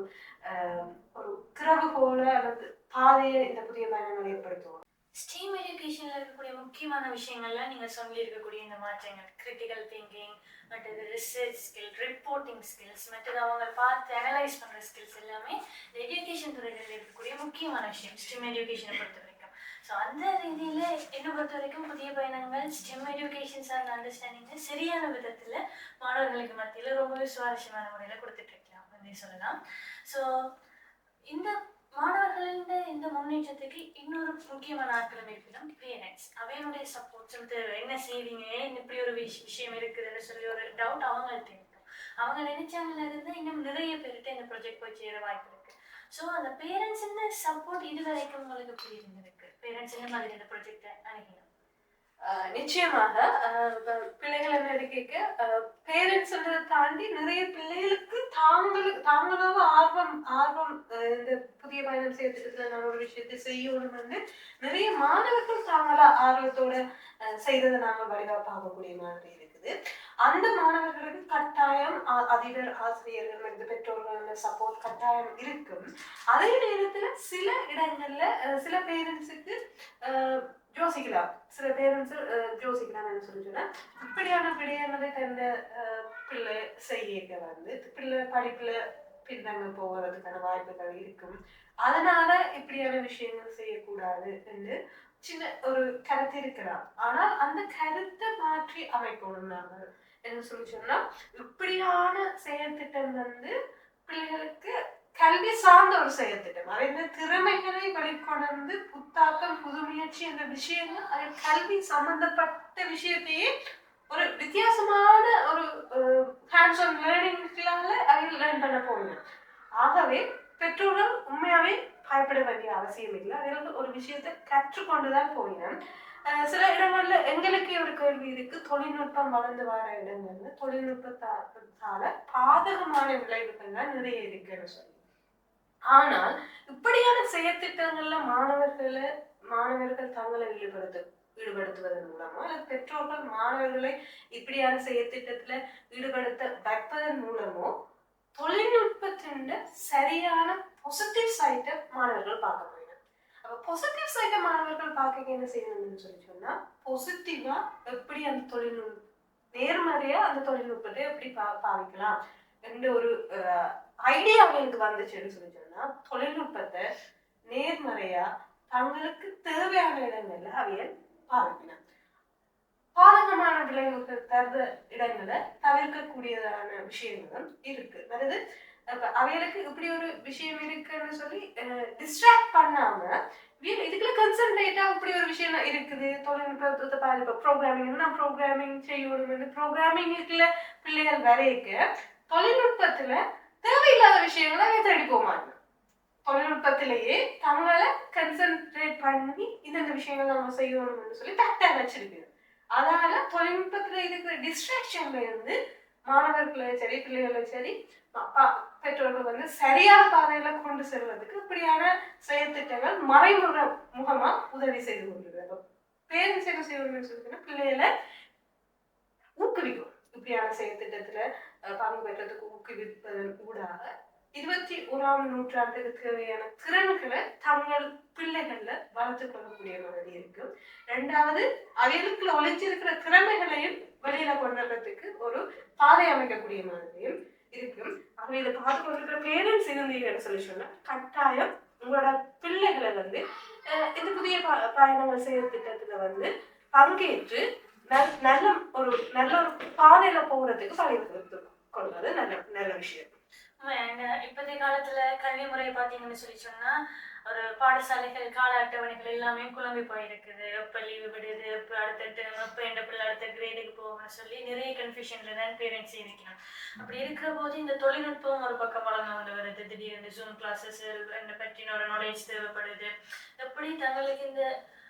திறவுகோல அல்லது பாதையை இந்த புதிய பயணங்கள் ஏற்படுத்துவோம். ஸ்டீம் எஜுகேஷன்ல இருக்கக்கூடிய முக்கியமான விஷயங்கள்ல நீங்க சொல்லி இருக்கக்கூடிய இந்த மாற்றங்கள் கிரிட்டிக்கல் திங்கிங், மற்றது ரிசர்ச் ஸ்கில், ரிப்போர்ட்டிங் ஸ்கில்ஸ், மற்றது அவங்க பார்த்து அனலைஸ் பண்ற ஸ்கில்ஸ் எல்லாமே இந்த எஜுகேஷன் துறைகளில் இருக்கக்கூடிய முக்கியமான விஷயம் ஸ்டீம் எஜுகேஷனை பொறுத்த வரைக்கும். ஸோ அந்த ரீதியில என்னை பொறுத்த வரைக்கும் புதிய பயணங்கள் ஸ்டெம் எஜுகேஷன் சார்ந்த அண்டர்ஸ்டாண்டிங் சரியான விதத்துல மாணவர்களுக்கு மத்தியில ரொம்பவே சுவாரஸ்யமான முறையில கொடுத்துட்டு இருக்கலாம் அப்படின்னு சொல்லலாம். ஸோ இந்த மாணவர்களின் இந்த முன்னேற்றத்துக்கு இன்னொரு முக்கியமான ஆட்களும் இருக்கணும் பேரண்ட்ஸ். அவையனுடைய சப்போர்ட்ஸும் தேவை. என்ன செய்வீங்க, இப்படி ஒரு விஷயம் இருக்குதுன்னு சொல்லி ஒரு டவுட் அவங்கள்ட்ட இருக்கும். அவங்க நினைச்சாங்கல இருந்து இன்னும் நிறைய பேர்கிட்ட இந்த ப்ராஜெக்ட் போய் சேர வாய்ப்பு இருக்கு. ஸோ அந்த பேரண்ட்ஸ் சப்போர்ட் இது வரைக்கும் உங்களுக்கு எப்படி இருந்திருக்கு? பேரண்ட்ஸ் என்ன மாதிரி இந்த ப்ராஜெக்டை அணுகினோம்? நிச்சயமாக பிள்ளைகள் என்ன எடுக்க பேரண்ட்ஸ் தாண்டி நிறைய பிள்ளைகளுக்கு தாங்களாக ஆர்வம் இந்த புதிய பயணம் செய்யறதுக்கு நான் ஒரு விஷயத்தை செய்யணும் வந்து நிறைய மாணவர்கள் தாங்களா ஆர்வத்தோட செய்ததை நாங்கள் வடிவா பார்க்கக்கூடிய மாதிரி இருக்குது. அந்த மாணவர்களுக்கு கட்டாயம் அதிபர் ஆசிரியர்கள் பெற்றோர்கள் சப்போர்ட் கட்டாயம் இருக்கும். அதே நேரத்துல சில இடங்கள்ல சில பேரண்ட்ஸுக்கு யோசிக்கலாம். சில பேரண்ட்ஸ் யோசிக்கலாம் என்ன சொல்லிச்சுன்னா இப்படியான விடயங்களை தந்த பிள்ளை செய்ய வந்து பிள்ளை படிப்புல பின்தங்க போகிறதுக்கான வாய்ப்புகள் இருக்கும். அதனால இப்படியான விஷயங்கள் செய்யக்கூடாது என்று சின்ன ஒரு கருத்து இருக்கலாம். ஆனால் அந்த கருத்தை மாற்றி அமைக்கணும். நாங்கள் என்ன சொல்லி சொன்னா இப்படியான செயற்திட்டம் வந்து பிள்ளைகளுக்கு கல்வி சார்ந்த ஒரு செயற்திட்டம். அவை திறமைகளை வெளிக்கொணர்ந்து புத்தாக்கம் புது முயற்சி என்ற விஷயங்கள் அது கல்வி சம்பந்தப்பட்ட விஷயத்தையே ஒரு வித்தியாசமான ஒரு ஹேண்ட்ஸ் ஆன் லேர்னிங்லால அதை லேர்ன் பண்ண போயிடும். ஆகவே பெற்றோர்கள் உண்மையாவே பயப்பட வேண்டிய அவசியம் இல்லை. அதில் ஒரு விஷயத்தை கற்றுக்கொண்டுதான் போயிடும். சில இடங்கள்ல எங்களுக்கே ஒரு கேள்வி இருக்கு. தொழில்நுட்பம் வளர்ந்து வர இடங்கள்ல தொழில்நுட்பத்தால பாதகமான விளைவுகள் தான் நிறைய இருக்குன்னு சொல்லி. ஆனால் இப்படியான செயற்திட்டங்கள்ல மாணவர்கள் தங்களை ஈடுபடுத்துவதன் மூலமா அல்லது பெற்றோர்கள் மாணவர்களை இப்படியான செயற்திட்டத்துல ஈடுபடுத்த வைப்பதன் மூலமோ தொழில்நுட்பத்தின் சரியான பாசிட்டிவ் சைட்டை மாணவர்கள் பார்க்க முடியும். அப்ப பாசிட்டிவ் சைட்டை மாணவர்கள் பார்க்க என்ன செய்யணும்னு சொல்லி சொன்னா பாசிட்டிவா எப்படி அந்த தொழில்நுட்பம் நேர்மறையா அந்த தொழில்நுட்பத்தை எப்படி பாவிக்கலாம் என்ற ஒரு ஐடியா அவங்களுக்கு வந்துச்சுன்னு சொல்லி சொன்னா தொழில்நுட்பத்தை நேர்மறையா தங்களுக்கு தேவையான இடங்கள்ல அவையல் பாவிக்கணும். பாதகமான விளைவுகள் தருத இடங்களை தவிர்க்கக்கூடியதான விஷயங்களும் இருக்கு. அதாவது அப்ப அவைகளுக்கு இப்படி ஒரு விஷயம் இருக்குன்னு சொல்லி டிஸ்ட்ராக்ட் பண்ணாம இதுக்குள்ள கன்சன்ட்ரேட்டா இப்படி ஒரு விஷயம் இருக்குது தொழில்நுட்பத்தை பாரு. இப்போ ப்ரோக்ராமிங் நான் ப்ரோக்ராமிங் செய்யணும், ப்ரோக்ராமிங்குள்ள பிள்ளைகள் வரைக்க தொழில்நுட்பத்துல தேவையில்லாத விஷயங்களை தேடி போமாங்க. தொழில்நுட்பத்திலேயே தங்களை கன்சன்ட்ரேட் பண்ணி இந்த விஷயங்கள் நம்ம செய்யணும்னு சொல்லி கரெக்டாக வச்சிருக்கு. அதனால தொழில்நுட்பத்துல இருக்கிற டிஸ்ட்ராக்ஷன்ல இருந்து மாணவர்களை சரி பிள்ளைகளை சரி பெற்றோர்கள் வந்து சரியான பாதையில கொண்டு செல்வதற்கு இப்படியான செயற்திட்டங்கள் முகமா உதவி செய்து கொண்டிருக்கிறது. பேரண்ட்ஸ் என்ன செய்யணும்னு சொல்லிங்கன்னா பிள்ளைகளை ஊக்குவிக்கும். இப்படியான செயற்திட்டத்துல பங்கு பெற்றதுக்கு ஊக்குவிப்பதன் ஊடாக 21ஆம் நூற்றாண்டுக்கு தேவையான திறன்களை தங்கள் பிள்ளைகள்ல வளர்த்து கொள்ளக்கூடிய மாதிரி இருக்கும். ரெண்டாவது அவைகளுக்குள்ள ஒழிச்சிருக்கிற திறமைகளையும் வெளியில கொண்டுறதுக்கு ஒரு பாதை அமைக்கக்கூடிய மாதிரியும் இருக்கும். அவை இதை பார்த்து கொண்டிருக்கிற பேரண்ட்ஸ் இருந்தீங்கன்னு சொல்லி சொன்னா கட்டாயம் உங்களோட பிள்ளைகளை வந்து இந்த புதிய பயணங்கள் செய்யற திட்டத்துல வந்து பங்கேற்று நல்ல ஒரு பாதையில போகிறதுக்கு பழகிட்டு கொள்வது நல்ல விஷயம். இப்போதைய காலத்துல கல்வி முறையை பாத்தீங்கன்னு சொல்லி சொன்னா ஒரு பாடசாலைகள் கால அட்டவணைகள் எல்லாமே குழம்பி போயிருக்குது. எப்ப லீவு விடுது, எப்ப அடுத்த எந்த பிள்ளை அடுத்த கிரேடுக்கு போகணும்னு சொல்லி நிறைய கன்ஃபியூஷன்ல தான் பேரண்ட்ஸ் இருக்கணும். அப்படி இருக்கிற போது இந்த தொழில்நுட்பம் ஒரு பக்கம் வளர்ந்து கொண்டு வருது. திடீர்னு ஜூம் கிளாஸஸ் என்னை பற்றின ஒரு நாலேஜ் தேவைப்படுது. எப்படி தங்களுக்கு இந்த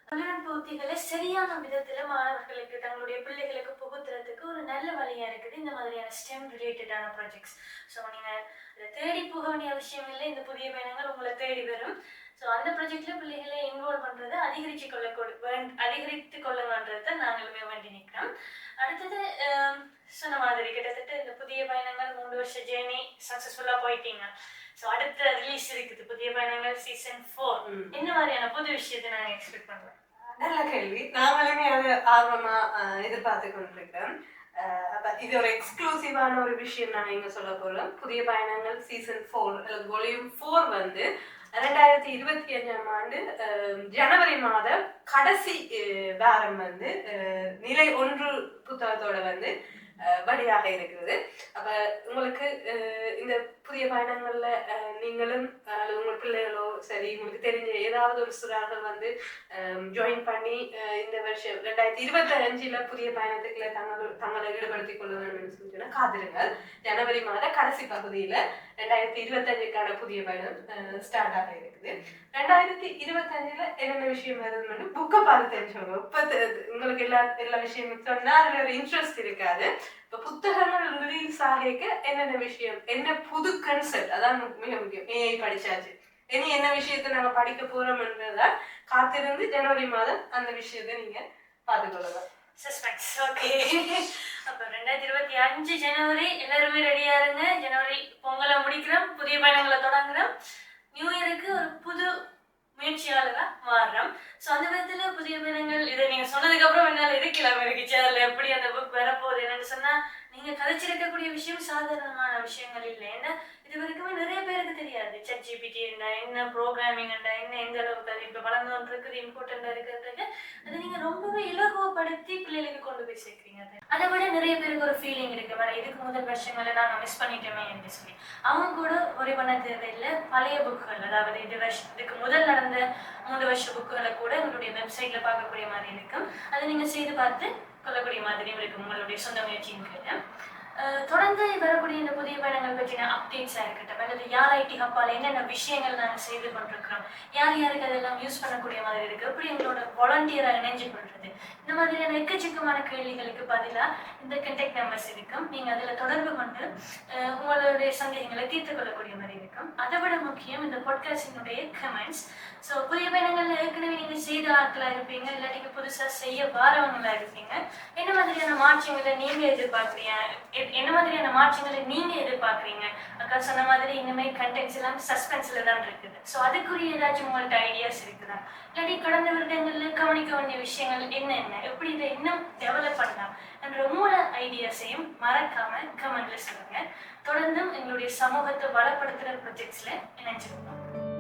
தொழில்நுட்ப உத்திகளை சரியான விதத்துல மாணவர்களுக்கு தங்களுடைய பிள்ளைகளுக்கு புகுத்துறதுக்கு ஒரு நல்ல வழியா இருக்குது இந்த மாதிரியான ஸ்டெம் ரிலேட்டடான ப்ராஜெக்ட்ஸ். ஸோ நீங்க இதை தேடி போக வேண்டிய அவசியம் இல்லை. இந்த புதிய பயணங்கள் உங்களை தேடி வரும். ஸோ அந்த ப்ராஜெக்ட்ல பிள்ளைகளை இன்வால்வ் பண்றதை அதிகரித்து கொள்ளுங்கன்றதை நாங்களுமே வேண்டி நிற்கிறோம். அடுத்தது சொன்ன மாதிரி கிட்டத்தட்ட இந்த புதிய பயணங்கள் 3 வருஷ ஜேர்னி சக்சஸ்ஃபுல்லா போயிட்டீங்க. ஸோ அடுத்த ரிலீஸ் இருக்குது புதிய பயணங்கள் சீசன் 4. என்ன மாதிரியான புது விஷயத்தை நாங்கள் எக்ஸ்பெக்ட் பண்ணுவோம்? நல்ல கேள்வி. நாங்களுமே அது ஆர்வமா எதிர்பார்த்து கொண்டிருக்கிறோம். இது ஒரு எக்ஸ்க்ளூசிவான ஒரு விஷயம் நாங்கள் இங்க சொல்ல போறோம். புதிய பயணங்கள் சீசன் 4 அல்லது வால்யூம் 4 வந்து 2025ஆம் ஆண்டு ஜனவரி மாதம் கடைசி வாரம் வந்து நிலை 1 புத்தகத்தோட வந்து வழியாக இருக்கிறது. அப்ப உங்களுக்கு இந்த புதிய பயணங்கள்ல நீங்களும் அல்லது உங்க பிள்ளைகளோ சரி உங்களுக்கு தெரிஞ்ச ஏதாவது ஒரு சிறார்கள் வந்து ஜாயின் பண்ணி இந்த வருஷம் 2025 புதிய பயணத்துக்குள்ள தங்களை ஈடுபடுத்திக் கொள்ள வேண்டும் சொல்லிட்டுனா காத்திருங்கள். ஜனவரி மாத கடைசி பகுதியில 2025க்கான புதிய பயணம் ஸ்டார்ட் ஆக இருக்குது. 2025 என்னென்ன விஷயம் வருதுன்னு புக்கை பார்த்து தெரிஞ்சவங்க. இப்ப உங்களுக்கு எல்லா விஷயமும் சொன்னா அதுல ஒரு இன்ட்ரெஸ்ட் இருக்காது. இப்ப புத்தகங்கள் ரிலீஸ் ஆகிக்க என்னென்ன விஷயம், என்ன புது கன்செப்ட், அதான் மிக முக்கியம். ஏஐ படிச்சாச்சு, இனி என்ன விஷயத்த நாங்க படிக்க போறோம்ன்றதான் காத்திருந்து ஜனவரி மாதம் அந்த விஷயத்த நீங்க பார்த்துக்கொள்ளலாம். சஸ்பென்ஸ். ஓகே. அப்போ 2025 ஜனவரி எல்லாருமே ரெடியா இருங்க. ஜனவரி பொங்கலை முடிக்கிறோம், புதிய பயணங்களை தொடங்குறோம். நியூ இயருக்கு ஒரு புது முயற்சியாளராக மாறுறோம். ஸோ அந்த விதத்தில் புதிய பயணங்கள் இதை நீங்கள் சொன்னதுக்கு அப்புறம் என்னால் இருக்கலாம் இருந்துச்சு. அதில் எப்படி அந்த புக் வரப்போகுது என்னன்னு சொன்னால் நீங்கள் கதைச்சிருக்கக்கூடிய விஷயம் சாதாரணமான விஷயங்கள் இல்லை. ஏன்னா இது வரைக்குமே நிறைய பேருக்கு தெரியாது ChatGPT என்ன ப்ரோக்ராமிங் என்ன எந்த அளவுக்கு அது இப்போ வளர்ந்து இருக்குது இம்பார்ட்டண்டாக இருக்கிறதுக்கு அதை நீங்கள் ரொம்பவே இலகுவப்படுத்தி பிள்ளைகளுக்கு கொண்டு போய் சேர்க்குறீங்க. அதை விட நிறைய பேருக்கு ஒரு ஃபீலிங் இருக்கு, வேற இதுக்கு முதல் வருஷங்களை நாங்கள் மிஸ் பண்ணிட்டோமே என்று சொல்லி அவங்க கூட ஒரே பண்ண தேவையில்லை. பழைய புக்குகள், அதாவது இதுக்கு முதல் நடந்த 3 வருஷ புக்குகளை கூட உங்களுடைய வெப்சைட்ல பார்க்கக்கூடிய மாதிரி இருக்கும். அதை நீங்க செய்து பார்த்து கொள்ளக்கூடிய மாதிரியும் இருக்கும் உங்களுடைய சொந்த முயற்சியின் கீழ். தொடர்ந்து வரக்கூடிய இந்த புதிய பயணங்கள் பற்றின அப்டேட்ஸாக இருக்கட்டும், அல்லது யார் ஐடி ஹப்பால் என்னென்ன விஷயங்கள் நாங்கள் செய்து கொண்டிருக்கிறோம், யாருக்கு அதெல்லாம் யூஸ் பண்ணக்கூடிய மாதிரி இருக்கு, எப்படி எங்களோட வாலண்டியராக இணைஞ்சு கொள்றது, இந்த மாதிரியான எக்கச்சக்கமான கேள்விகளுக்கு பதிலாக இந்த கண்டெக்ட் நம்பர்ஸ் இருக்கும். நீங்கள் அதில் தொடர்பு கொண்டு உங்களுடைய சந்தேகங்களை தீர்த்து கொள்ளக்கூடிய மாதிரி இருக்கும். அதை விட முக்கியம் இந்த பாட்காஸ்டினுடைய கமெண்ட்ஸ். ஸோ புதிய பயணங்கள்ல ஏற்கனவே நீங்கள் செய்த ஆட்களாக இருப்பீங்க, இல்லாட்டி நீங்கள் புதுசாக செய்ய வாரவங்களாக இருப்பீங்க. என்ன மாதிரியான மாற்றங்களை நீங்கள் எதிர்பார்க்குறீங்க, என்ன மாதிரியான மாற்றங்களை நீங்கள் எதிர்பார்க்குறீங்க? அக்கா சொன்ன மாதிரி இனிமேல் கண்டென்ட்ஸ் எல்லாம் சஸ்பென்ஸில் தான் இருக்குது. ஸோ அதுக்குரிய ஏதாச்சும் உங்கள்கிட்ட ஐடியாஸ் இருக்குதா, இல்லாட்டி கடந்த வருடங்களில் கவனிக்க வேண்டிய விஷயங்கள் என்னென்ன, எப்படி இதை இன்னும் டெவலப் பண்ணலாம் என்ற மூல ஐடியாஸையும் மறக்காம கமெண்ட்ல சொல்லுங்க. தொடர்ந்தும் எங்களுடைய சமூகத்தை வளப்படுத்துகிற ப்ராஜெக்ட்ஸில் இணைஞ்சிருக்கோம்.